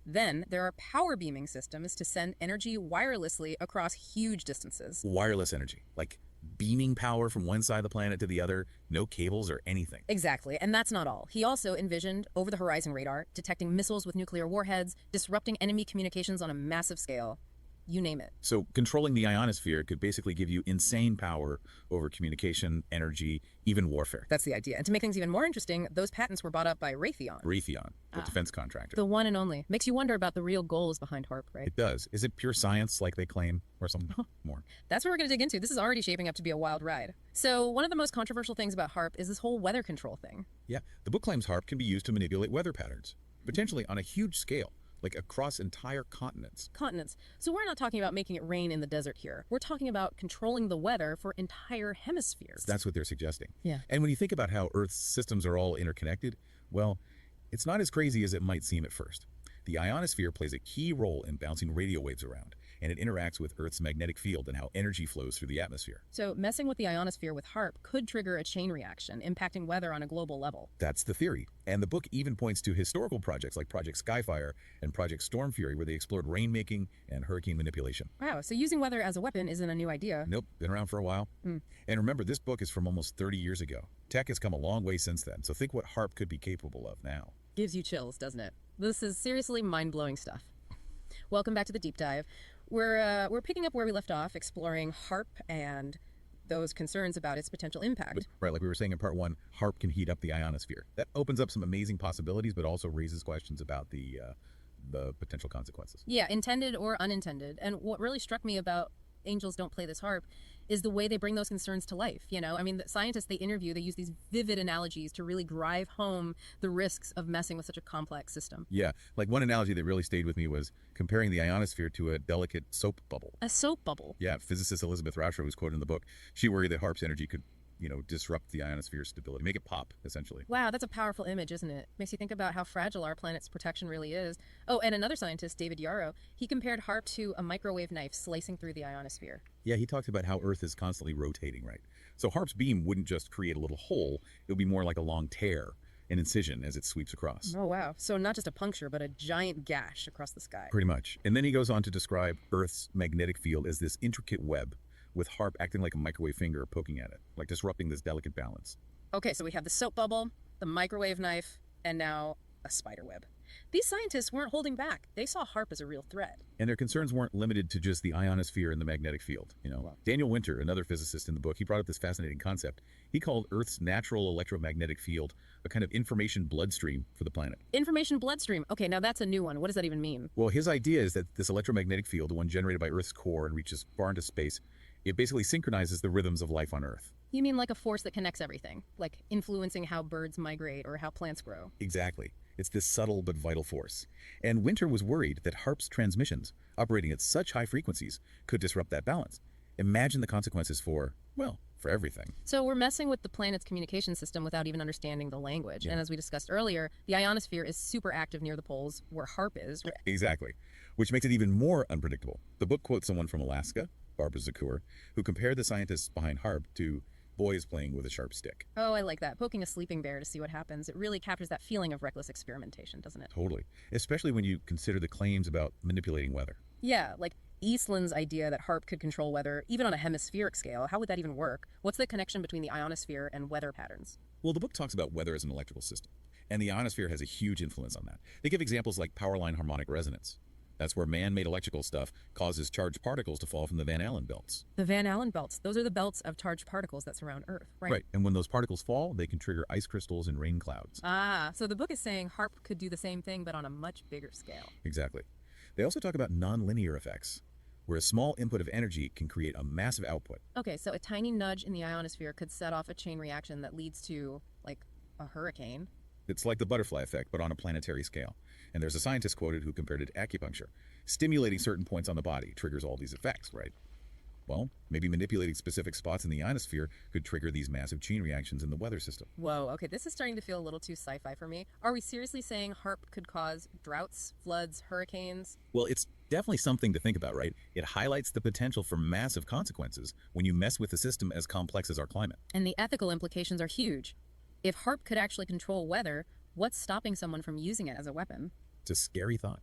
Then there are power beaming systems to send energy wirelessly across huge distances. Wireless energy, like beaming power from one side of the planet to the other, no cables or anything. Exactly, and that's not all. He also envisioned over-the-horizon radar, detecting missiles with nuclear warheads, disrupting enemy communications on a massive scale. You name it. So controlling the ionosphere could basically give you insane power over communication, energy, even warfare. That's the idea. And to make things even more interesting, those patents were bought up by Raytheon. Raytheon, the defense contractor. The one and only. Makes you wonder about the real goals behind HAARP, right? It does. Is it pure science like they claim, or something more? That's what we're going to dig into. This is already shaping up to be a wild ride. So one of the most controversial things about HAARP is this whole weather control thing. Yeah, the book claims HAARP can be used to manipulate weather patterns, potentially on a huge scale, like across entire continents. Continents. So we're not talking about making it rain in the desert here. We're talking about controlling the weather for entire hemispheres. That's what they're suggesting. Yeah. And when you think about how Earth's systems are all interconnected, well, it's not as crazy as it might seem at first. The ionosphere plays a key role in bouncing radio waves around, and it interacts with Earth's magnetic field and how energy flows through the atmosphere. So messing with the ionosphere with HAARP could trigger a chain reaction, impacting weather on a global level. That's the theory. And the book even points to historical projects like Project Skyfire and Project Storm Fury, where they explored rainmaking and hurricane manipulation. Wow, so using weather as a weapon isn't a new idea. Nope, been around for a while. And remember, this book is from almost 30 years ago. Tech has come a long way since then, so think what HAARP could be capable of now. Gives you chills, doesn't it? This is seriously mind-blowing stuff. Welcome back to the deep dive. We're picking up where we left off, exploring HAARP and those concerns about its potential impact. But, right, like we were saying in part 1, HAARP can heat up the ionosphere. That opens up some amazing possibilities, but also raises questions about the potential consequences. Yeah, intended or unintended. And what really struck me about Angels Don't Play This HAARP is the way they bring those concerns to life. You know, I mean, the scientists they interview, they use these vivid analogies to really drive home the risks of messing with such a complex system. Yeah, like one analogy that really stayed with me was comparing the ionosphere to a delicate soap bubble. A soap bubble? Yeah, physicist Elizabeth Rauscher was quoted in the book. She worried that HAARP's energy could disrupt the ionosphere's stability, make it pop, essentially. Wow, that's a powerful image, isn't it? Makes you think about how fragile our planet's protection really is. Oh, and another scientist, David Yarrow, he compared HAARP to a microwave knife slicing through the ionosphere. Yeah, he talked about how Earth is constantly rotating, right? So HAARP's beam wouldn't just create a little hole, it would be more like a long tear, an incision as it sweeps across. Oh, wow. So not just a puncture, but a giant gash across the sky. Pretty much. And then he goes on to describe Earth's magnetic field as this intricate web, with HAARP acting like a microwave finger poking at it, like disrupting this delicate balance. Okay, so we have the soap bubble, the microwave knife, and now a spider web. These scientists weren't holding back. They saw HAARP as a real threat. And their concerns weren't limited to just the ionosphere and the magnetic field. Wow. Daniel Winter, another physicist in the book, he brought up this fascinating concept. He called Earth's natural electromagnetic field a kind of information bloodstream for the planet. Information bloodstream. Okay, now that's a new one. What does that even mean? Well, his idea is that this electromagnetic field, the one generated by Earth's core and reaches far into space, it basically synchronizes the rhythms of life on Earth. You mean like a force that connects everything, like influencing how birds migrate or how plants grow? Exactly. It's this subtle but vital force. And Winter was worried that HAARP's transmissions, operating at such high frequencies, could disrupt that balance. Imagine the consequences for everything. So we're messing with the planet's communication system without even understanding the language. Yeah. And as we discussed earlier, the ionosphere is super active near the poles where HAARP is. Exactly. Which makes it even more unpredictable. The book quotes someone from Alaska, Barbara Zakur, who compared the scientists behind HAARP to boys playing with a sharp stick. Oh, I like that. Poking a sleeping bear to see what happens. It really captures that feeling of reckless experimentation, doesn't it? Totally. Especially when you consider the claims about manipulating weather. Yeah, like Eastland's idea that HAARP could control weather, even on a hemispheric scale. How would that even work? What's the connection between the ionosphere and weather patterns? Well, the book talks about weather as an electrical system, and the ionosphere has a huge influence on that. They give examples like power line harmonic resonance. That's where man-made electrical stuff causes charged particles to fall from the Van Allen belts. The Van Allen belts, those are the belts of charged particles that surround Earth, right? Right, and when those particles fall, they can trigger ice crystals and rain clouds. Ah, so the book is saying HAARP could do the same thing, but on a much bigger scale. Exactly. They also talk about nonlinear effects, where a small input of energy can create a massive output. Okay, so a tiny nudge in the ionosphere could set off a chain reaction that leads to, like, a hurricane. It's like the butterfly effect, but on a planetary scale. And there's a scientist quoted who compared it to acupuncture. Stimulating certain points on the body triggers all these effects, right? Well, maybe manipulating specific spots in the ionosphere could trigger these massive chain reactions in the weather system. Whoa, okay, this is starting to feel a little too sci-fi for me. Are we seriously saying HAARP could cause droughts, floods, hurricanes? Well, it's definitely something to think about, right? It highlights the potential for massive consequences when you mess with a system as complex as our climate. And the ethical implications are huge. If HAARP could actually control weather, what's stopping someone from using it as a weapon? It's a scary thought.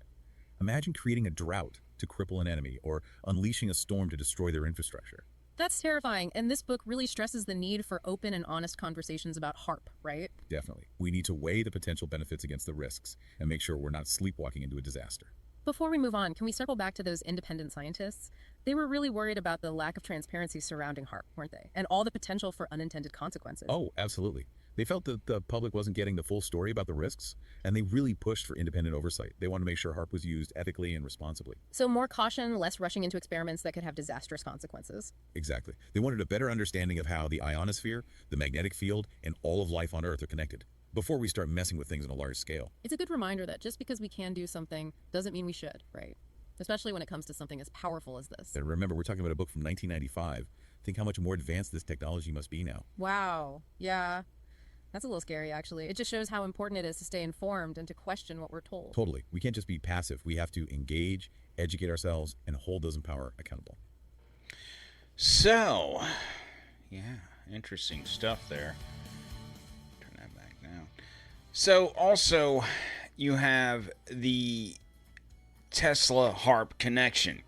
Imagine creating a drought to cripple an enemy or unleashing a storm to destroy their infrastructure. That's terrifying, and this book really stresses the need for open and honest conversations about HAARP, right? Definitely. We need to weigh the potential benefits against the risks and make sure we're not sleepwalking into a disaster. Before we move on, can we circle back to those independent scientists? They were really worried about the lack of transparency surrounding HAARP, weren't they? And all the potential for unintended consequences. Oh, absolutely. They felt that the public wasn't getting the full story about the risks, and they really pushed for independent oversight. They wanted to make sure HAARP was used ethically and responsibly. So more caution, less rushing into experiments that could have disastrous consequences. Exactly. They wanted a better understanding of how the ionosphere, the magnetic field, and all of life on Earth are connected before we start messing with things on a large scale. It's a good reminder that just because we can do something doesn't mean we should, right? Especially when it comes to something as powerful as this. And remember, we're talking about a book from 1995. Think how much more advanced this technology must be now. Wow. Yeah. That's a little scary, actually. It just shows how important it is to stay informed and to question what we're told. Totally. We can't just be passive. We have to engage, educate ourselves, and hold those in power accountable. So, yeah, interesting stuff there. Turn that back down. So, also, you have the Tesla HAARP connection.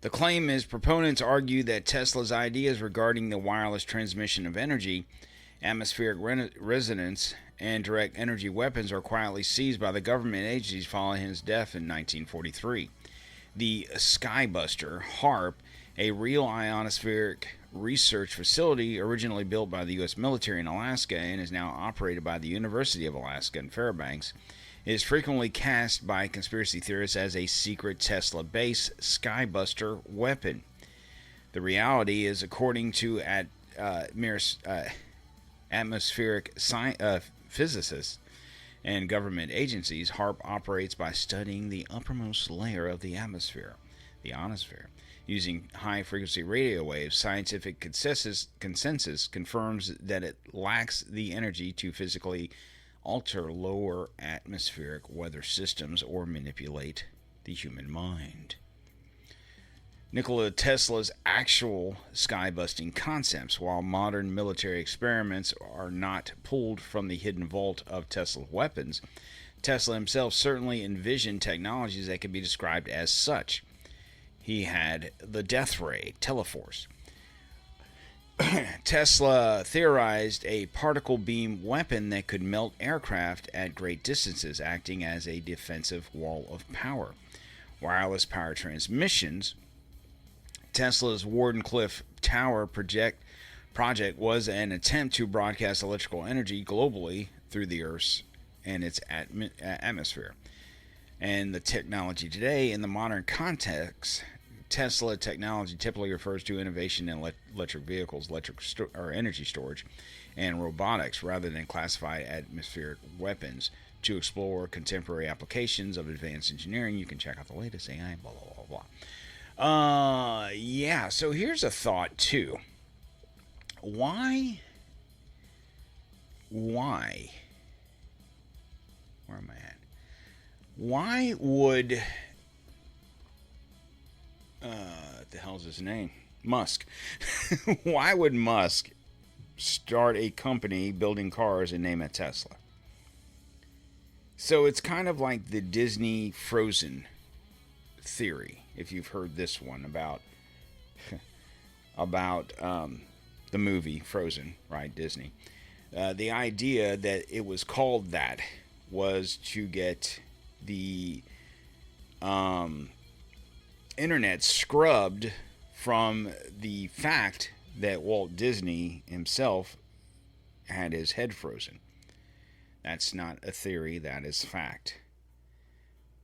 The claim is proponents argue that Tesla's ideas regarding the wireless transmission of energy, atmospheric resonance, and direct energy weapons are quietly seized by the government agencies following his death in 1943. The Skybuster, HAARP, a real ionospheric research facility originally built by the U.S. military in Alaska and is now operated by the University of Alaska in Fairbanks, is frequently cast by conspiracy theorists as a secret Tesla-based Skybuster weapon. The reality is, according to atmospheric physicists and government agencies, HAARP operates by studying the uppermost layer of the atmosphere, the ionosphere. Using high-frequency radio waves, scientific consensus confirms that it lacks the energy to physically alter lower atmospheric weather systems or manipulate the human mind. Nikola Tesla's actual sky-busting concepts, while modern military experiments are not pulled from the hidden vault of Tesla weapons, Tesla himself certainly envisioned technologies that could be described as such. He had the death ray, Teleforce. Tesla theorized a particle beam weapon that could melt aircraft at great distances, acting as a defensive wall of power. Wireless power transmissions. Tesla's Wardenclyffe Tower project was an attempt to broadcast electrical energy globally through the Earth's and its atmosphere. And the technology today, in the modern context, Tesla technology typically refers to innovation in electric vehicles, or energy storage, and robotics, rather than classified atmospheric weapons. To explore contemporary applications of advanced engineering, you can check out the latest AI, blah, blah, blah, blah. Yeah, so here's a thought, too. Why? Where am I at? Why would... what the hell's his name? Musk. Why would Musk start a company building cars and name it Tesla? So it's kind of like the Disney Frozen theory, if you've heard this one about the movie Frozen, right? Disney. The idea that it was called that was to get the internet scrubbed from the fact that Walt Disney himself had his head frozen. That's not a theory, that is fact.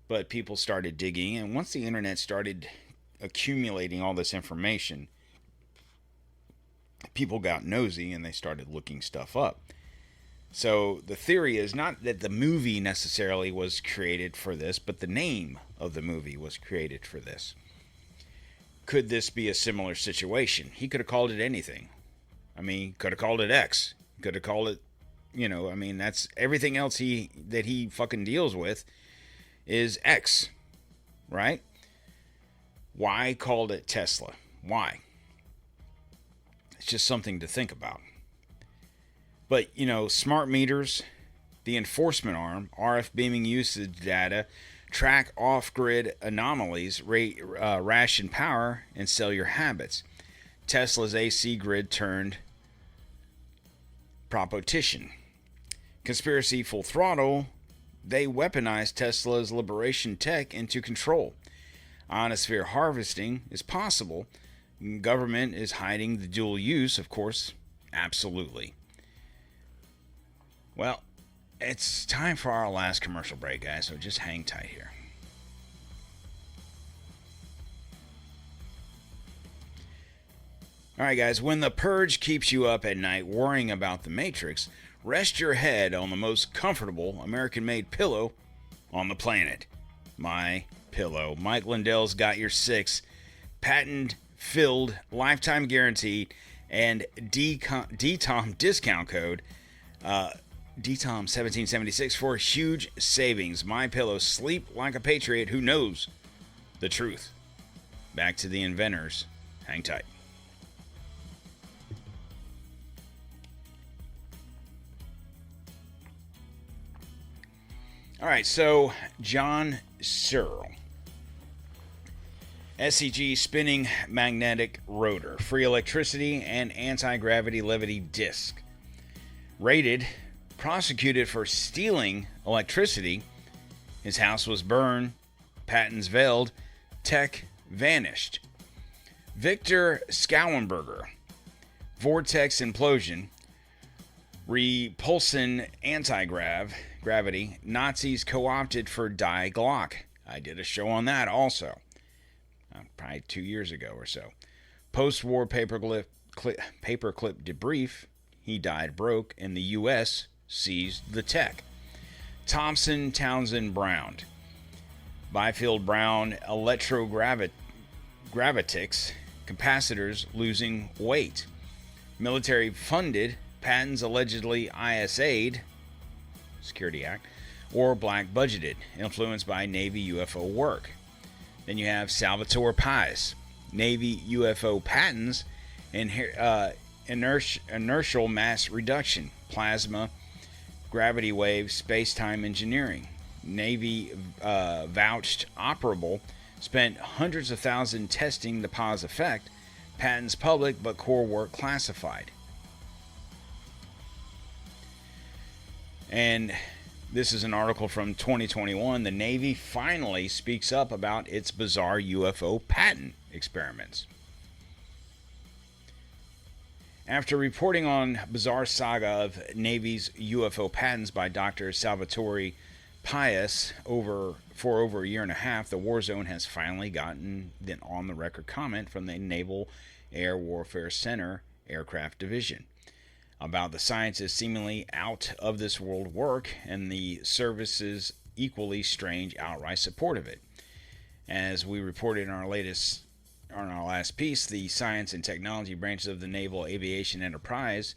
But people started digging, and once the internet started accumulating all this information, people got nosy and they started looking stuff up. So the theory is not that the movie necessarily was created for this, but the name of the movie was created for this. Could this be a similar situation? He could have called it anything. I mean, could have called it X. Could have called it, that's everything else that he fucking deals with is X, right? Why called it Tesla? Why? It's just something to think about. But, smart meters, the enforcement arm, RF beaming usage data, track off-grid anomalies, ration power, and sell your habits. Tesla's AC grid turned propagation. Conspiracy full throttle, they weaponized Tesla's liberation tech into control. Ionosphere harvesting is possible. Government is hiding the dual use, of course. Absolutely. Well, it's time for our last commercial break, guys, so just hang tight here. All right, guys, when the purge keeps you up at night worrying about the Matrix, rest your head on the most comfortable American-made pillow on the planet. My Pillow. Mike Lindell's got your 6, patent-filled, lifetime guaranteed, and DTOM discount code. DTOM 1776 for huge savings. My pillow, sleep like a patriot who knows the truth. Back to the inventors. Hang tight. All right, so John Searl. SEG spinning magnetic rotor, free electricity, and anti-gravity levity disc. Raided, prosecuted for stealing electricity. His house was burned, patents veiled, tech vanished. Viktor Schauberger. Vortex implosion. Repulsion anti-gravity. Nazis co-opted for Die Glock. I did a show on that also. Probably 2 years ago or so. Post-war paperclip debrief. He died broke, and the U.S. seized the tech. Townsend Brown. Byfield Brown electrogravitics. Capacitors losing weight. Military funded. Patents allegedly ISA'd. Security Act. Or black budgeted. Influenced by Navy UFO work. Then you have Salvatore Pais, Navy UFO patents, and inertial mass reduction, plasma, gravity wave, space-time engineering. Navy vouched operable, spent hundreds of thousands testing the Pais effect, patents public but core work classified. And this is an article from 2021. The Navy finally speaks up about its bizarre UFO patent experiments. After reporting on bizarre saga of Navy's UFO patents by Dr. Salvatore Pais for over a year and a half, the War Zone has finally gotten an on-the-record comment from the Naval Air Warfare Center Aircraft Division about the science's seemingly out of this world work and the service's equally strange outright support of it. As we reported in our last piece, the science and technology branches of the Naval Aviation Enterprise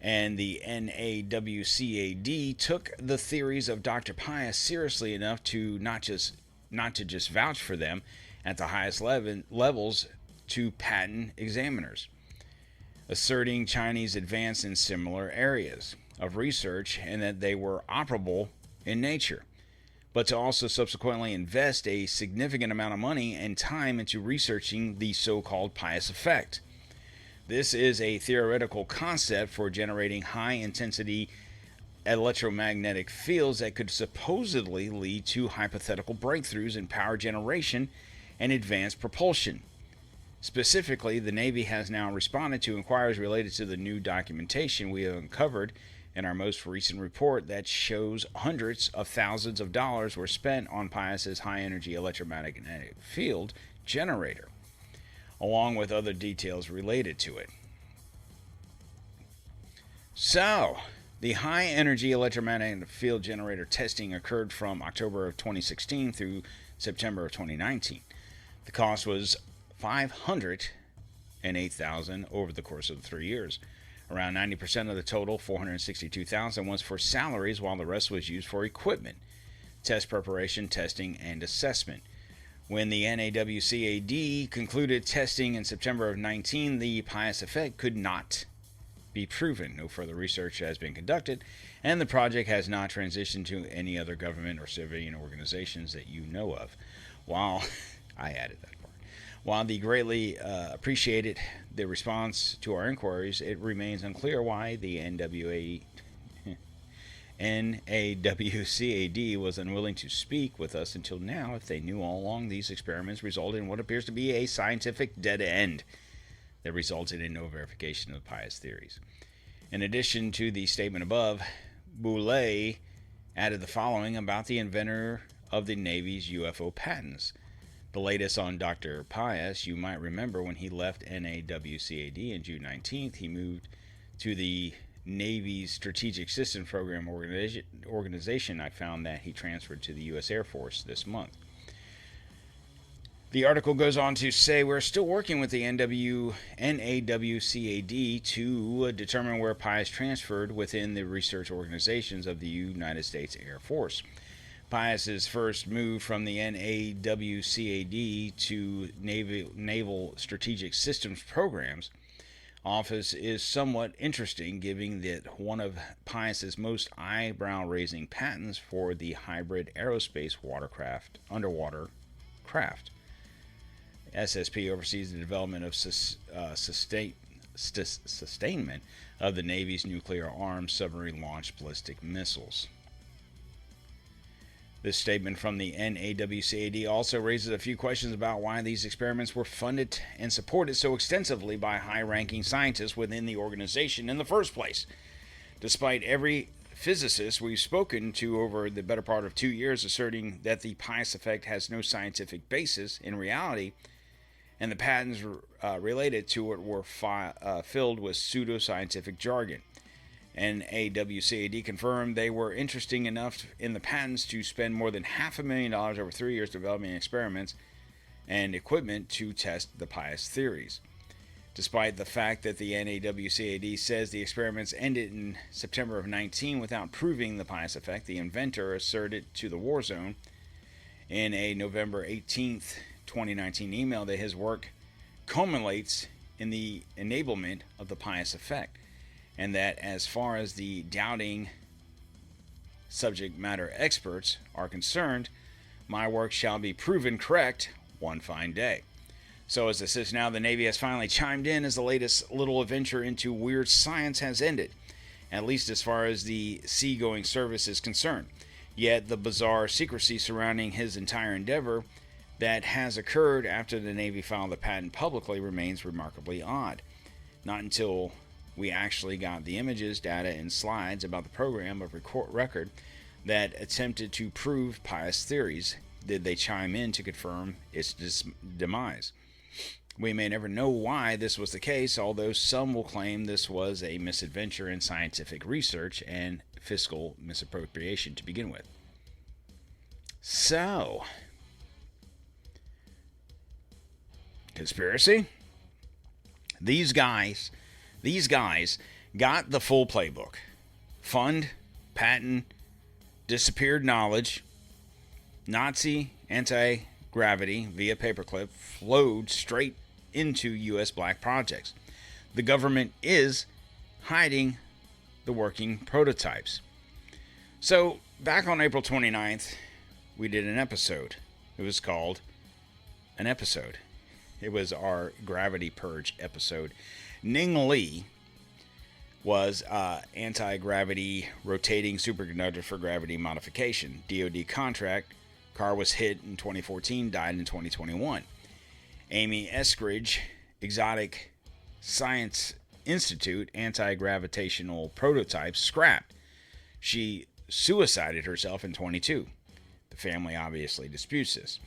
and the NAWCAD took the theories of Dr. Pais seriously enough to not just vouch for them at the highest levels to patent examiners, asserting Chinese advance in similar areas of research and that they were operable in nature, but to also subsequently invest a significant amount of money and time into researching the so-called Pais effect. This is a theoretical concept for generating high-intensity electromagnetic fields that could supposedly lead to hypothetical breakthroughs in power generation and advanced propulsion. Specifically, the Navy has now responded to inquiries related to the new documentation we have uncovered in our most recent report that shows hundreds of thousands of dollars were spent on Pais's high-energy electromagnetic field generator, along with other details related to it. So, the high-energy electromagnetic field generator testing occurred from October of 2016 through September of 2019. The cost was $508,000 over the course of 3 years. Around 90% of the total, $462,000, was for salaries, while the rest was used for equipment, test preparation, testing, and assessment. When the NAWCAD concluded testing in September of 19, the Pais effect could not be proven. No further research has been conducted, and the project has not transitioned to any other government or civilian organizations that you know of. While I added that. While they greatly appreciated the response to our inquiries, it remains unclear why the NAWCAD was unwilling to speak with us until now, if they knew all along these experiments resulted in what appears to be a scientific dead end that resulted in no verification of the Pais theories. In addition to the statement above, Boulay added the following about the inventor of the Navy's UFO patents. The latest on Dr. Pais: you might remember when he left NAWCAD on June 19th, he moved to the Navy's Strategic Systems Program organization. I found that he transferred to the U.S. Air Force this month. The article goes on to say we're still working with the NAWCAD to determine where Pais transferred within the research organizations of the United States Air Force. Pais's first move from the NAWCAD to Naval Strategic Systems Programs Office is somewhat interesting, given that one of Pais's most eyebrow-raising patents for the hybrid aerospace underwater craft. SSP oversees the development of sustainment of the Navy's nuclear-armed submarine-launched ballistic missiles. This statement from the NAWCAD also raises a few questions about why these experiments were funded and supported so extensively by high-ranking scientists within the organization in the first place. Despite every physicist we've spoken to over the better part of 2 years asserting that the Pais effect has no scientific basis in reality, and the patents related to it were filled with pseudoscientific jargon. NAWCAD confirmed they were interesting enough in the patents to spend more than $500,000 over 3 years developing experiments and equipment to test the Pais theories. Despite the fact that the NAWCAD says the experiments ended in September of 19 without proving the Pais effect, the inventor asserted to the War Zone in a November 18th, 2019 email that his work culminates in the enablement of the Pais effect, and that as far as the doubting subject matter experts are concerned, my work shall be proven correct one fine day. So as it says now, the Navy has finally chimed in as the latest little adventure into weird science has ended, at least as far as the seagoing service is concerned. Yet the bizarre secrecy surrounding his entire endeavor that has occurred after the Navy filed the patent publicly remains remarkably odd. Not until we actually got the images, data, and slides about the program of record that attempted to prove Pais theories did they chime in to confirm its demise. We may never know why this was the case, although some will claim this was a misadventure in scientific research and fiscal misappropriation to begin with. So, conspiracy? These guys got the full playbook. Fund, patent, disappeared knowledge, Nazi anti-gravity via paperclip flowed straight into U.S. black projects. The government is hiding the working prototypes. So, back on April 29th, we did an episode. It was called an episode. It was our Gravity Purge episode. Ning Li was anti-gravity rotating superconductor for gravity modification. DoD contract. Car was hit in 2014, died in 2021. Amy Eskridge, Exotic Science Institute anti-gravitational prototypes scrapped. She suicided herself in 22. The family obviously disputes this.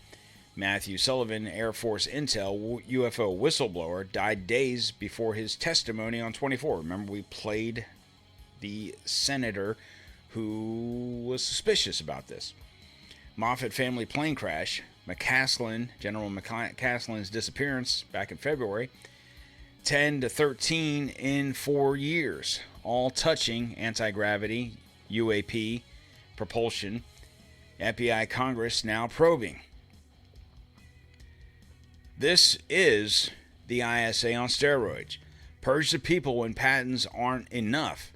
Matthew Sullivan, Air Force Intel UFO whistleblower, died days before his testimony on 24. Remember, we played the senator who was suspicious about this. Moffett family plane crash. General McCaslin's disappearance back in February. 10 to 13 in 4 years, all touching anti-gravity, UAP, propulsion. FBI Congress now probing. This is the ISA on steroids. Purge the people when patents aren't enough.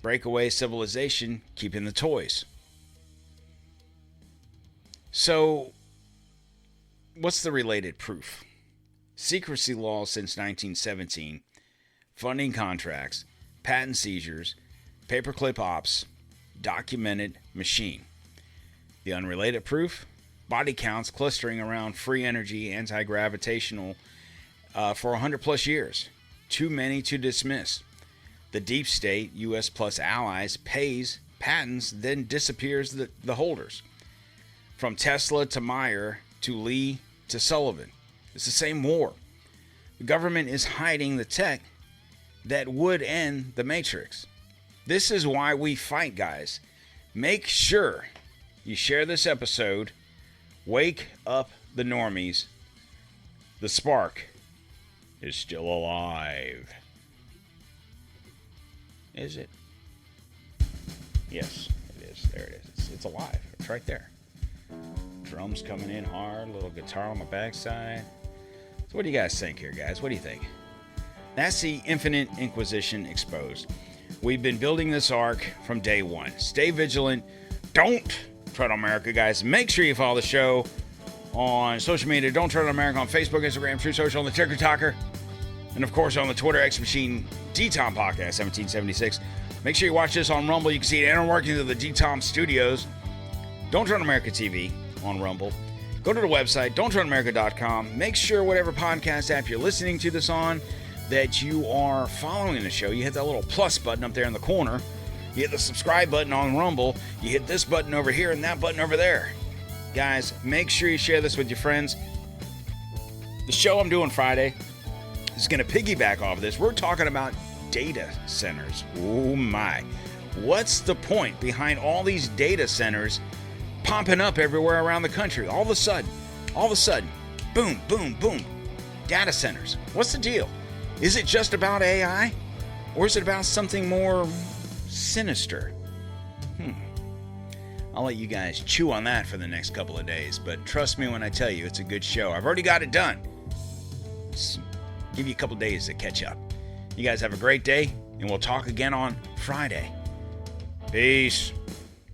Breakaway civilization, keeping the toys. So, what's the related proof? Secrecy laws since 1917, funding contracts, patent seizures, paperclip ops, documented machine. The unrelated proof? Body counts clustering around free energy, anti-gravitational for 100 plus years. Too many to dismiss. The deep state, U.S. plus allies, pays patents, then disappears the holders. From Tesla to Meyer to Lee to Sullivan. It's the same war. The government is hiding the tech that would end the Matrix. This is why we fight, guys. Make sure you share this episode. Wake up the normies. The spark is still alive. Is it? Yes, it is. There it is. It's alive. It's right there. Drums coming in hard. Little guitar on the backside. So what do you guys think here, guys? What do you think? That's the Infinite Inquisition exposed. We've been building this arc from day one. Stay vigilant. Don't tread on America, guys. Make sure you follow the show on social media. Don't Tread on America on Facebook, Instagram, True Social, on the TikToker, and of course on the Twitter X Machine DTOM Podcast 1776. Make sure you watch this on Rumble. You can see the inner workings of the DTOM Studios. Don't Tread on America TV on Rumble. Go to the website, DontTreadonMerica.com. Make sure whatever podcast app you're listening to this on, that you are following the show. You hit that little plus button up there in the corner. You hit the subscribe button on Rumble. You hit this button over here and that button over there. Guys, make sure you share this with your friends. The show I'm doing Friday is going to piggyback off of this. We're talking about data centers. Oh my. What's the point behind all these data centers popping up everywhere around the country? All of a sudden, boom, boom, boom. Data centers. What's the deal? Is it just about AI? Or is it about something more sinister? I'll let you guys chew on that for the next couple of days, but trust me when I tell you, it's a good show. I've already got it done. Just give you a couple days to catch up. You guys have a great day, and we'll talk again on Friday. Peace.